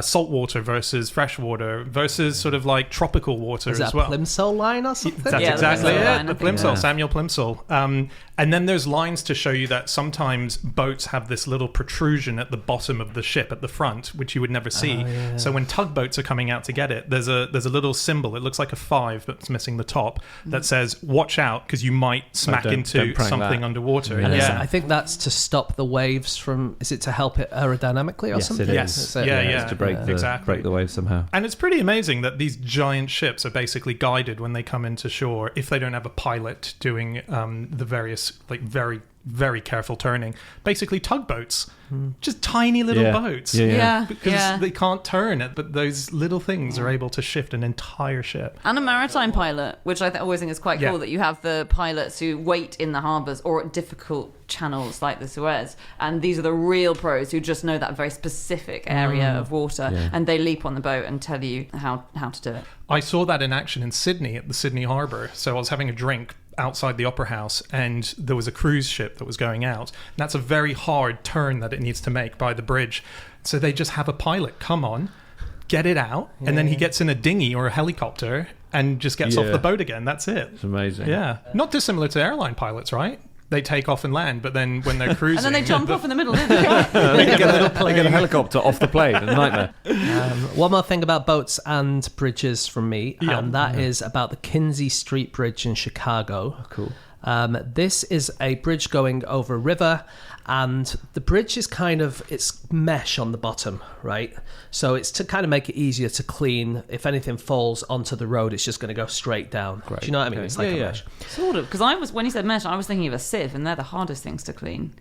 salt water versus fresh water versus sort of like tropical water Is as that well. a Plimsoll line or something? That's Yeah, the exactly Plimsoll it. line, The I think. Plimsoll, Samuel Plimsoll. And then there's lines to show you that sometimes boats have this little protrusion at the bottom of the ship at the front, which you would never see. So when tugboats are coming out to get it, there's a little symbol. It looks like a 5, but it's missing the top. That says "Watch out," because you might smack don't into prank something that. underwater. And Yeah. I think that's to stop the waves from. Is it to help it aerodynamically or Yes, something? it Yes. is. Is it? Yeah, It's to break exactly. the wave somehow. And it's pretty amazing that these giant ships are basically guided when they come into shore if they don't have a pilot doing the various, like, very, very careful turning. Basically, tugboats. Just tiny little boats. Because they can't turn it, but those little things are able to shift an entire ship. And a maritime pilot, which I always think is quite cool, that you have the pilots who wait in the harbours or at difficult channels like the Suez. And these are the real pros who just know that very specific area of water. And they leap on the boat and tell you how to do it. I saw that in action in Sydney at the Sydney Harbour. So I was having a drink outside the Opera House, and there was a cruise ship that was going out. And that's a very hard turn that it needs to make by the bridge. So they just have a pilot come on, get it out, and then he gets in a dinghy or a helicopter and just gets off the boat again. That's it. It's amazing. Yeah. Not dissimilar to airline pilots, right? They take off and land, but then when they're cruising... and then they jump off in the middle, don't they? They get a helicopter off the plane. A nightmare. One more thing about boats and bridges from me, and that is about the Kinsey Street Bridge in Chicago. Oh, cool. This is a bridge going over a river, and the bridge is it's mesh on the bottom, right? So it's to kind of make it easier to clean. If anything falls onto the road, it's just going to go straight down. Great. Do you know what I mean? It's like a mesh. Sort of, because when you said mesh, I was thinking of a sieve, and they're the hardest things to clean.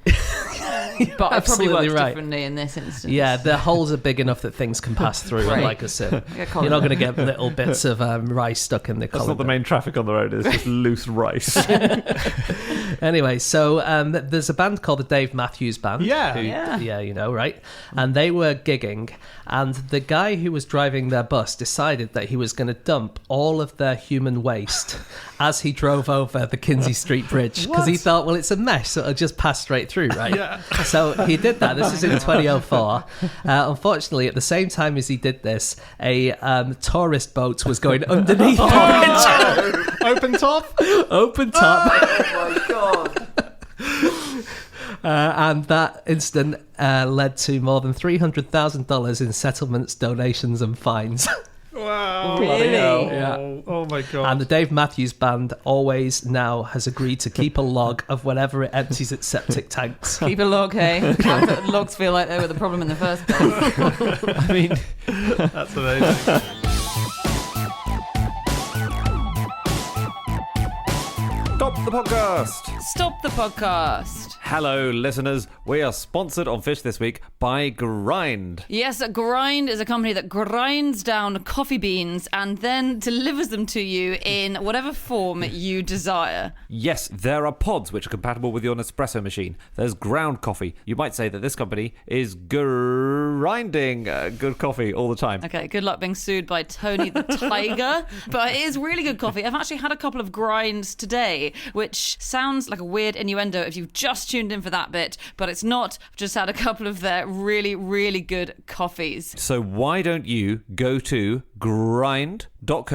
But it probably works differently in this instance. Yeah, the holes are big enough that things can pass through, like a sieve. You're not going to get little bits of rice stuck in the collar. That's not the main traffic on the road, it's just loose rice. Anyway, so there's a band called the Dave Matthews Band. Yeah, you know, right? And they were gigging, and the guy who was driving their bus decided that he was going to dump all of their human waste as he drove over the Kinsey Street Bridge, because he thought, well, it's a mesh, so it'll just pass straight through, right? Yeah. So he did that. This is in 2004. Unfortunately, at the same time as he did this, a tourist boat was going underneath the bridge. Open top? Open top. Oh my god. And that incident led to more than $300,000 in settlements, donations, and fines. Wow. Really? Yeah. Oh my god. And the Dave Matthews Band always now has agreed to keep a log of whenever it empties its septic tanks. Keep a log, hey? Logs feel like they were the problem in the first place. I mean, That's amazing. Stop the podcast! Stop the podcast. Hello, listeners. We are sponsored on Fish this week by Grind. Yes, Grind is a company that grinds down coffee beans and then delivers them to you in whatever form you desire. Yes, there are pods which are compatible with your Nespresso machine. There's ground coffee. You might say that this company is grinding good coffee all the time. Okay, good luck being sued by Tony the Tiger. But it is really good coffee. I've actually had a couple of grinds today, which sounds like a weird innuendo if you've just tuned in for that bit, but it's not. I've just had a couple of their really, really good coffees. So why don't you go to grind.co.uk,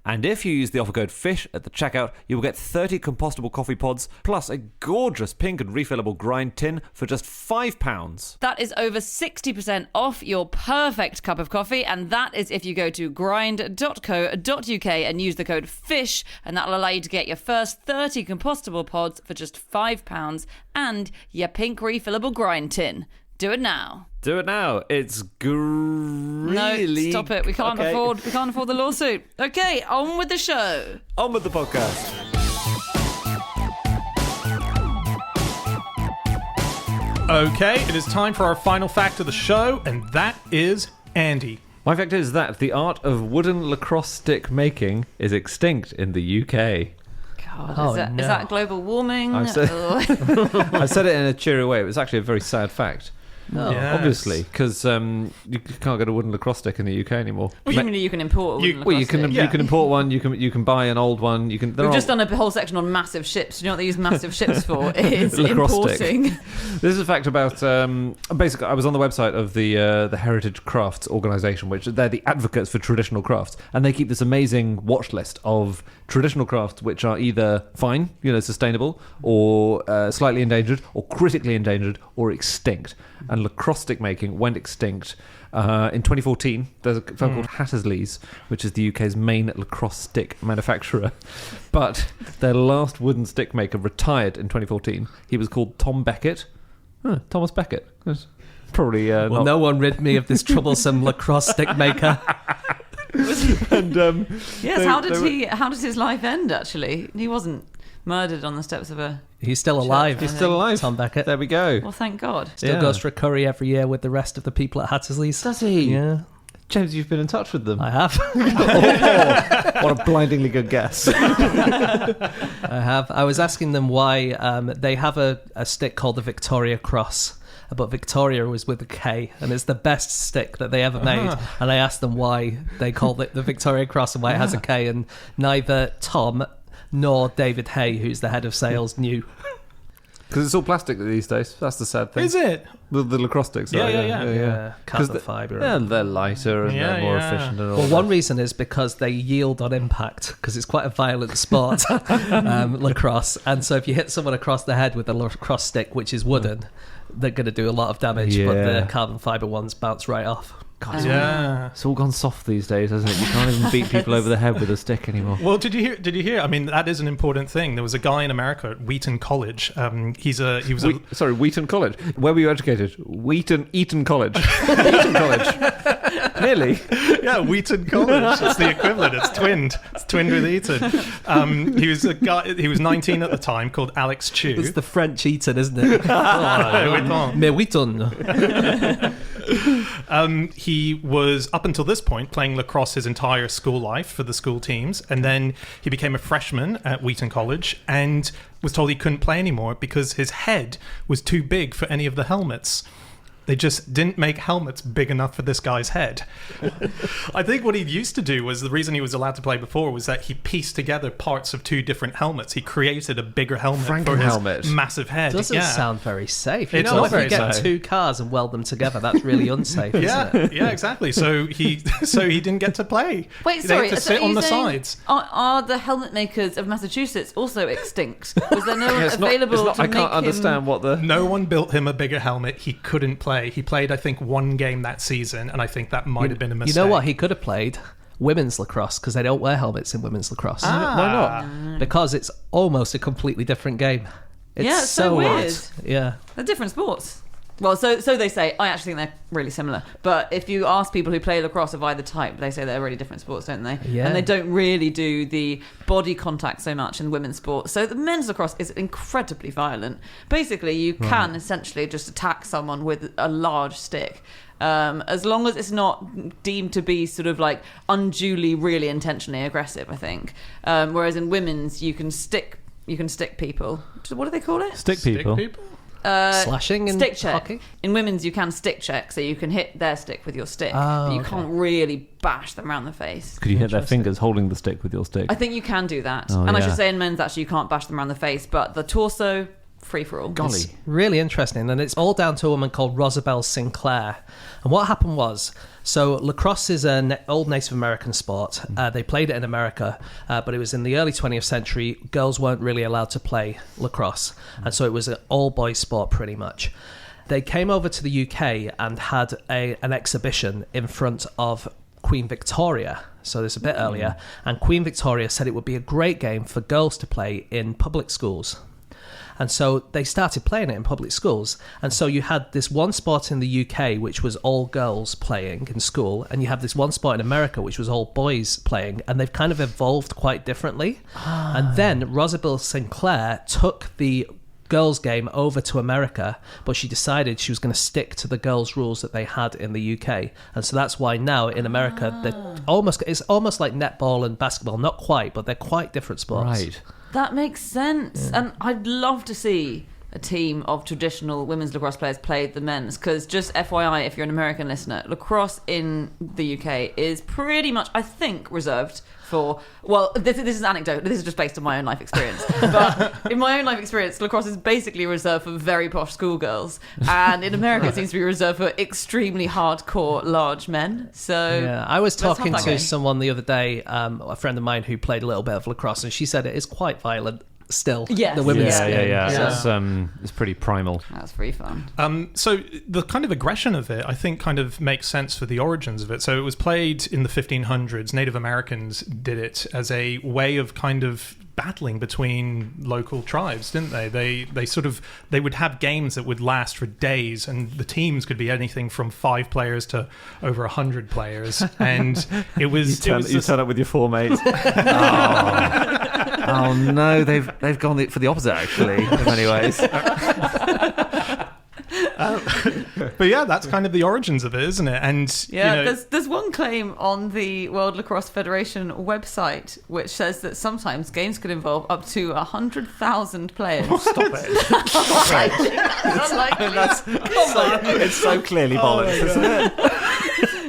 and if you use the offer code FISH at the checkout, you will get 30 compostable coffee pods plus a gorgeous pink and refillable grind tin for just £5. That is over 60% off your perfect cup of coffee, and that is if you go to grind.co.uk and use the code FISH, and that'll allow you to get your first 30 compostable pods for just £5 and your pink refillable grind tin. Do it now. Do it now. It's really... No, stop it. We can't afford the lawsuit. Okay, on with the show. On with the podcast. Okay, it is time for our final fact of the show, and that is Andy. my fact is that the art of wooden lacrosse stick making is extinct in the UK. God, is that global warming? I said it in a cheery way. It was actually a very sad fact. Oh. Yes. Obviously, because you can't get a wooden lacrosse stick in the UK anymore. What do you mean you can import a wooden lacrosse you can stick? you can import one. You can buy an old one. You can. We've just done a whole section on massive ships. Do you know what they use massive ships for? It's Lacrosse importing. stick. This is a fact about. Basically, I was on the website of the Heritage Crafts organisation, which they're the advocates for traditional crafts, and they keep this amazing watch list of traditional crafts which are either fine, sustainable, or slightly endangered, or critically endangered, or extinct. And lacrosse stick making went extinct in 2014. There's a firm called Hattersley's, which is the UK's main lacrosse stick manufacturer. But their last wooden stick maker retired in 2014. He was called Tom Beckett. Thomas Beckett. That's probably no one rid me of this troublesome lacrosse stick maker. And Yes, how did his life end, actually? He wasn't murdered on the steps of a... He's still alive. He's still alive. Tom Beckett. There we go. Well, thank God. Still goes for a curry every year with the rest of the people at Hattersley's. Does he? Yeah, James, you've been in touch with them. I have. What a blindingly good guess. I have. I was asking them why they have a stick called the Victoria Cross, but Victoria was with a K, and it's the best stick that they ever made. And I asked them why they called it the Victoria Cross and why it has a K, and neither Tom nor David Hay, who's the head of sales, knew. Because it's all plastic these days. That's the sad thing. Is it? The lacrosse sticks. Yeah. Carbon fibre. Yeah, they're lighter and they're more efficient and all Well, that. one reason is because they yield on impact, because it's quite a violent sport, lacrosse. And so if you hit someone across the head with a lacrosse stick, which is wooden, they're going to do a lot of damage, but the carbon fibre ones bounce right off. God, Yeah. it's all gone soft these days, hasn't it? You can't even beat people over the head with a stick anymore. Well, did you hear? I mean, that is an important thing. There was a guy in America at Wheaton College. Sorry, Wheaton College. Where were you educated? Eton College. Eton College. Nearly. Yeah, Wheaton College. It's the equivalent. It's twinned. It's twinned with Eton. He was a guy. He was 19 at the time, called Alex Chu. It's the French Eton, isn't it? Mais Wheaton. He was, up until this point, playing lacrosse his entire school life for the school teams, and then he became a freshman at Wheaton College and was told he couldn't play anymore because his head was too big for any of the helmets. They just didn't make helmets big enough for this guy's head. I think what he used to do was, the reason he was allowed to play before was that he pieced together parts of two different helmets. He created a bigger helmet for his massive head. Doesn't sound very safe. It's not very if you get safe. two cars and weld them together, that's really unsafe, isn't it? Yeah, exactly. So he didn't get to play. Wait, They sorry. had to so sit are on you the saying- sides. Are the helmet makers of Massachusetts also extinct? Was there no one It's not- available to I make can't understand him... what the... No one built him a bigger helmet. He couldn't play. He played, I think, one game that season, and I think that might have been a mistake. You know what he could have played? Women's lacrosse, because they don't wear helmets in women's lacrosse. Why not? Because it's almost a completely different game. It's Yeah, it's so weird. Yeah. They're different sports. Well, so they say. I actually think they're really similar. But if you ask people who play lacrosse of either type, they say they're really different sports, don't they? Yeah. And they don't really do the body contact so much in women's sport. So the men's lacrosse is incredibly violent. Basically, you can essentially just attack someone with a large stick. As long as it's not deemed to be sort of like unduly, really intentionally aggressive, I think. Whereas in women's, you can stick people. What do they call it? Stick people. Slashing in stick check. hockey? In women's, you can stick check, so you can hit their stick with your stick, but you can't really bash them around the face. Could you hit their fingers holding the stick with your stick? I think you can do that. Oh, and I yeah. should say in men's, actually, you can't bash them around the face, but the torso, free for all. Golly. It's really interesting, and it's all down to a woman called Rosabelle Sinclair. And what happened was, so lacrosse is an old Native American sport. They played it in America, but it was in the early 20th century. Girls weren't really allowed to play lacrosse, and so it was an all-boys sport pretty much. They came over to the UK and had an exhibition in front of Queen Victoria, so this a bit earlier, and Queen Victoria said it would be a great game for girls to play in public schools. And so they started playing it in public schools. And so you had this one sport in the UK, which was all girls playing in school. And you have this one sport in America, which was all boys playing. And they've kind of evolved quite differently. And then Rosabelle Sinclair took the girls game over to America, but she decided she was going to stick to the girls rules that they had in the UK. And so that's why now in America, it's almost like netball and basketball. Not quite, but they're quite different sports. Right. That makes sense. And I'd love to see a team of traditional women's lacrosse players play the men's, because just FYI, if you're an American listener, lacrosse in the UK is pretty much, I think, reserved for, well, this is anecdote, this is just based on my own life experience, but in my own life experience, lacrosse is basically reserved for very posh schoolgirls, and in America it seems to be reserved for extremely hardcore large men. So yeah, I was let's talking have that to game. someone the other day, a friend of mine who played a little bit of lacrosse, and she said it is quite violent still. Yes. The women's Yeah, game. Yeah. It's pretty primal. That's pretty fun. So the kind of aggression of it, I think, kind of makes sense for the origins of it. So it was played in the 1500s. Native Americans did it as a way of kind of battling between local tribes, didn't they? They would have games that would last for days, and the teams could be anything from 5 players to over 100 players. And it was you turn up with your 4 mates. Oh no, they've gone for the opposite actually in many ways. But yeah, that's kind of the origins of it, isn't it? And yeah, there's one claim on the World Lacrosse Federation website which says that sometimes games could involve up to 100,000 players. Stop it! It's so clearly bollocks, isn't it?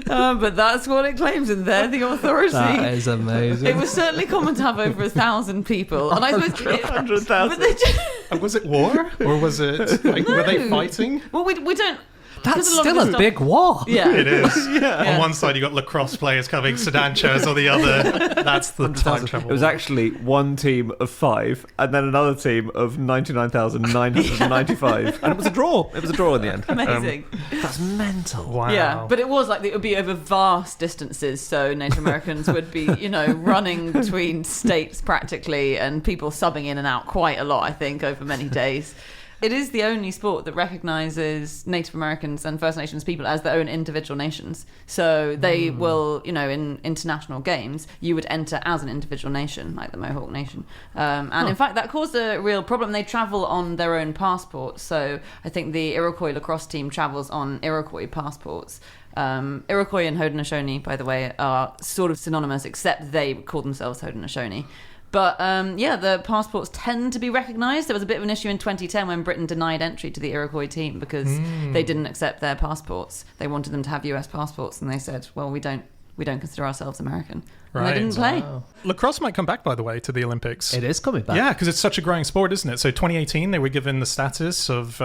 But that's what it claims, and they're the authority. That is amazing. It was certainly common to have over 1,000 people, and I suppose 100,000. Was it war, or was it were they fighting? Well, we don't. That's still a big war. Yeah, It is. On one side, you got lacrosse players coming, sedan chairs on the other. That's the time travel. It was actually one team of 5, and then another team of 99,995, and it was a draw. It was a draw in the end. Amazing. That's mental. Wow. Yeah, but it was like it would be over vast distances. So Native Americans would be, running between states practically, and people subbing in and out quite a lot. I think over many days. It is the only sport that recognises Native Americans and First Nations people as their own individual nations. So they will, in international games, you would enter as an individual nation, like the Mohawk Nation. And in fact, that caused a real problem. They travel on their own passports. So I think the Iroquois lacrosse team travels on Iroquois passports. Iroquois and Haudenosaunee, by the way, are sort of synonymous, except they call themselves Haudenosaunee. But the passports tend to be recognised. There was a bit of an issue in 2010 when Britain denied entry to the Iroquois team because they didn't accept their passports. They wanted them to have US passports, and they said, well, we don't consider ourselves American. And they didn't play. Wow. Lacrosse might come back, by the way, to the Olympics. It is coming back. Yeah, because it's such a growing sport, isn't it? So 2018, they were given the status of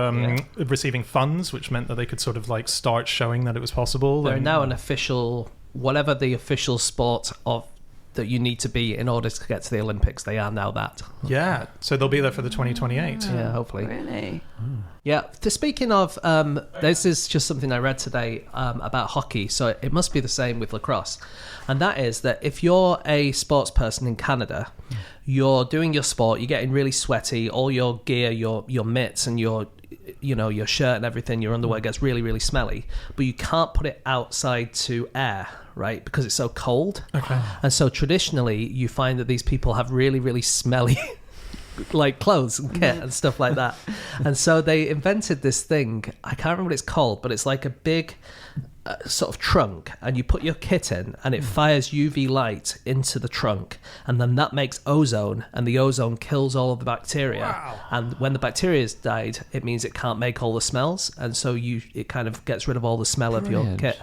receiving funds, which meant that they could sort of like start showing that it was possible. They're now an official, whatever the official sport of that you need to be in order to get to the Olympics. They are now that. Yeah, so they'll be there for the 2028. Yeah, hopefully. Really? Yeah. Speaking of, this is just something I read today about hockey, so it must be the same with lacrosse. And that is that if you're a sports person in Canada, you're doing your sport, you're getting really sweaty, all your gear, your mitts and your shirt and everything, your underwear gets really, really smelly, but you can't put it outside to air, right? Because it's so cold. Okay. And so traditionally, you find that these people have really, really smelly like clothes and kit and stuff like that. And so they invented this thing. I can't remember what it's called, but it's like a big sort of trunk, and you put your kit in and it fires UV light into the trunk, and then that makes ozone, and the ozone kills all of the bacteria. Wow. And when the bacteria's died, it means it can't make all the smells, and so it kind of gets rid of all the smell of your kit.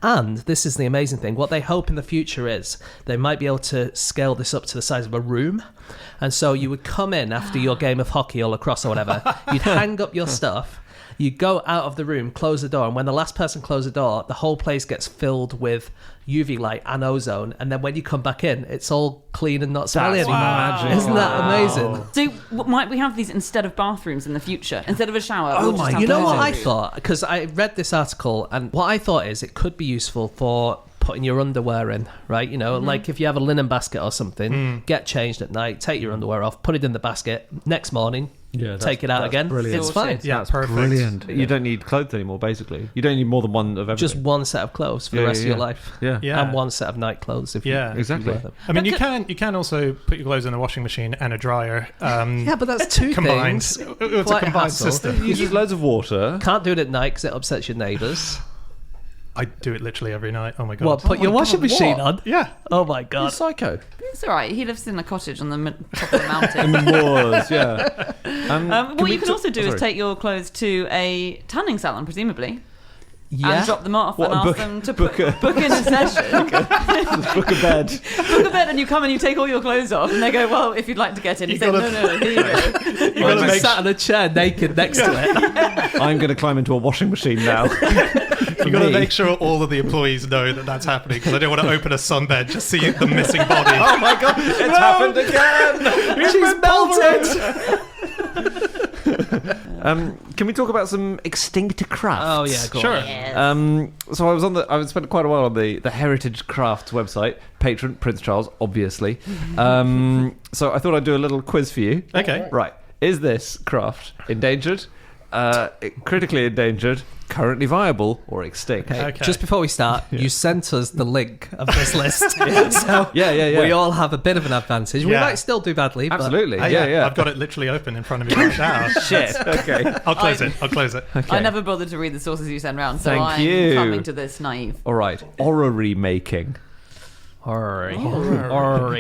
And this is the amazing thing, what they hope in the future is they might be able to scale this up to the size of a room. And so you would come in after your game of hockey or lacrosse or whatever, you'd hang up your stuff, you go out of the room, close the door, and when the last person closes the door, the whole place gets filled with UV light and ozone, and then when you come back in, it's all clean and not smelly anymore. magic. Isn't that amazing? So might we have these instead of bathrooms in the future? Instead of a shower? Oh we'll just my! have You know those what in. I thought? Because I read this article, and what I thought is it could be useful for putting your underwear in, right? Like if you have a linen basket or something, get changed at night, take your underwear off, put it in the basket. Next morning, take it out again. Brilliant. It's fine. Yeah, That's perfect. brilliant. You don't need clothes anymore, basically. You don't need more than one of everything. Just one set of clothes for the rest of your life. Yeah. Yeah. And one set of night clothes if Yeah, you exactly. wear them. I mean, you can also put your clothes in the washing machine and a dryer. Yeah, but that's two combined. things. It's a Quite combined hassle. system. It uses loads of water. Can't do it at night because it upsets your neighbours. I do it literally every night. Oh my god. What? Put your washing machine on? Yeah. Oh my You're god. psycho. It's all right. He lives in a cottage on the top of the mountain. Moors, yeah. What you can also do is take your clothes to a tanning salon, presumably, and drop them off What, and ask book- them to book book in a session. Book a bed. Book a bed, and you come and you take all your clothes off, and they go, "Well, if you'd like to get in," you say, "No, here you go." You gotta make sat on a chair naked next to it. I'm going to climb into a washing machine now. You got to make sure all of the employees know that that's happening, because I don't want to open a sunbed just see the missing body. Oh my god, it's happened again! She's melted. Can we talk about some extinct crafts? Oh yeah, go Sure. on. So I spent quite a while on the Heritage Crafts website. Patron Prince Charles, obviously. So I thought I'd do a little quiz for you. Okay. Right. Is this craft endangered, critically endangered, currently viable, or extinct? Okay. Just before we start, you sent us the link of this list. So Yeah. we all have a bit of an advantage. We Yeah. might still do badly, but Absolutely. Yeah. I've got it literally open in front of me right now. Shit. Okay. I'll close it. I never bothered to read the sources you send round, so Thank I'm you. coming to this naive. All right. Orrery making. orrery.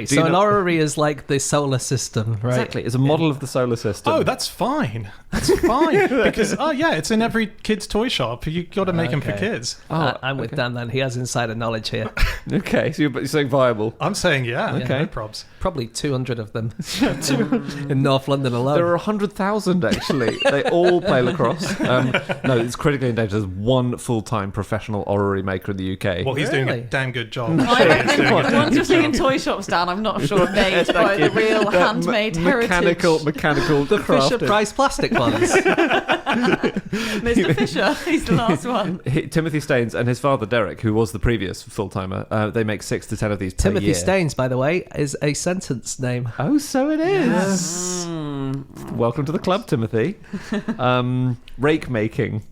Do So you an know- orrery is like the solar system, right? Exactly. It's a model of the solar system. Oh, that's fine. That's fine. Because, it's in every kid's toy shop. You got to make them for Okay. kids. I'm with Dan then. He has insider knowledge here. Okay. So you're saying viable. I'm saying, yeah. Okay. No probs. Probably 200 of them in North London alone. There are 100,000 actually. They all play lacrosse. No, it's critically endangered. There's one full-time professional orrery maker in the UK. Well, he's doing a Really? damn good job. I reckon once you're seeing toy shops, Dan, I'm not sure made by the real handmade heritage. Mechanical the Fisher crafted. Price plastic ones. Mr. Fisher, he's the last one. Timothy Staines and his father Derek, who was the previous full-timer, they make 6 to 10 of these per Timothy year. Staines, by the way, is a sentence name. Oh, so it is. Welcome to the club, Timothy. Rake making.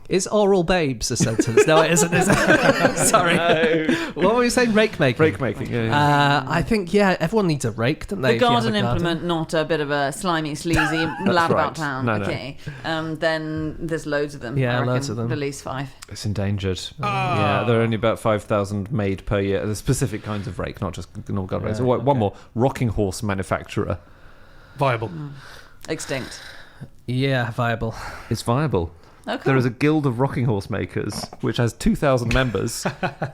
Is oral babes a sentence? No, it isn't, is it? Sorry. No. What were we saying? Rake making? Rake making, yeah. I think, everyone needs a rake, don't they? The if you have garden a implement, not a bit of a slimy, sleazy lad right. about town. No. Okay. Then there's loads of them. Yeah, I reckon. loads of them. At least 5. It's endangered. Yeah, there are only about 5,000 made per year. There's specific kinds of rake, not just normal garden rakes. One more. Rocking horse manufacturer. Viable. Extinct. Yeah, viable. It's viable. Oh, cool. There is a guild of rocking horse makers, which has 2,000 members.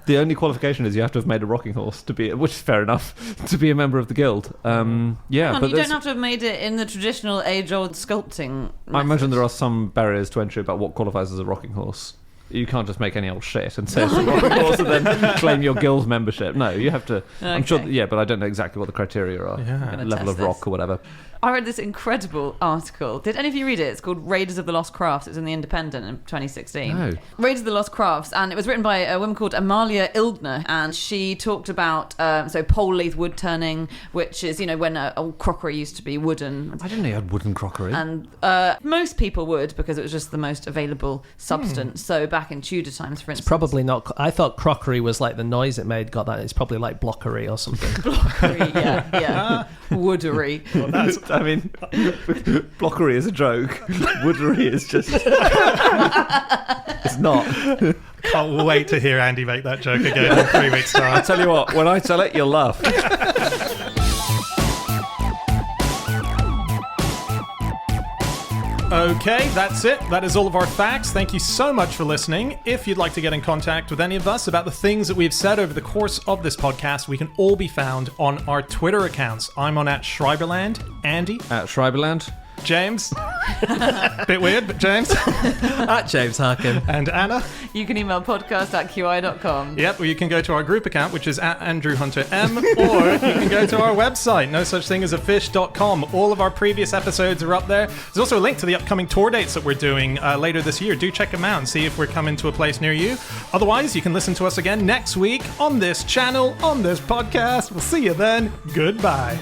The only qualification is you have to have made a rocking horse to be, which is fair enough, to be a member of the guild. Hang on, But you there's- don't have to have made it in the traditional age-old sculpting I imagine there are some barriers to entry about what qualifies as a rocking horse. You can't just make any old shit and say it's a rocking horse and then claim your guild membership. No, you have to. I'm sure. Okay. But I don't know exactly what the criteria are. Yeah. Gonna Level test of rock this. or whatever. I read this incredible article. Did any of you read it? It's called Raiders of the Lost Crafts. It's in The Independent in 2016. No. Raiders of the Lost Crafts. And it was written by a woman called Amalia Ildner. And she talked about pole lathe wood turning, which is, when a crockery used to be wooden. I didn't know you had wooden crockery. And most people would, because it was just the most available substance. So back in Tudor times, for instance. Probably not. I thought crockery was like the noise it made. Got that? It's probably like blockery or something. Blockery, yeah. Woodery. Well, I mean, blockery is a joke. Woodery is just. It's not. Can't wait to hear Andy make that joke again in 3 weeks' I time. tell you what, when I tell it, you'll laugh. Okay, that's it. That is all of our facts. Thank you so much for listening. If you'd like to get in contact with any of us about the things that we've said over the course of this podcast, we can all be found on our Twitter accounts. I'm on @Schreiberland, Andy, At Schreiberland. James, bit weird, but James, At James Harkin. and Anna. You can email podcast@qi.com. Yep, or you can go to our group account, which is @AndrewHunterM, or you can go to our website, nosuchthingasafish.com. All of our previous episodes are up there. There's also a link to the upcoming tour dates that we're doing later this year. Do check them out and see if we're coming to a place near you. Otherwise, you can listen to us again next week on this channel, on this podcast. We'll see you then. Goodbye.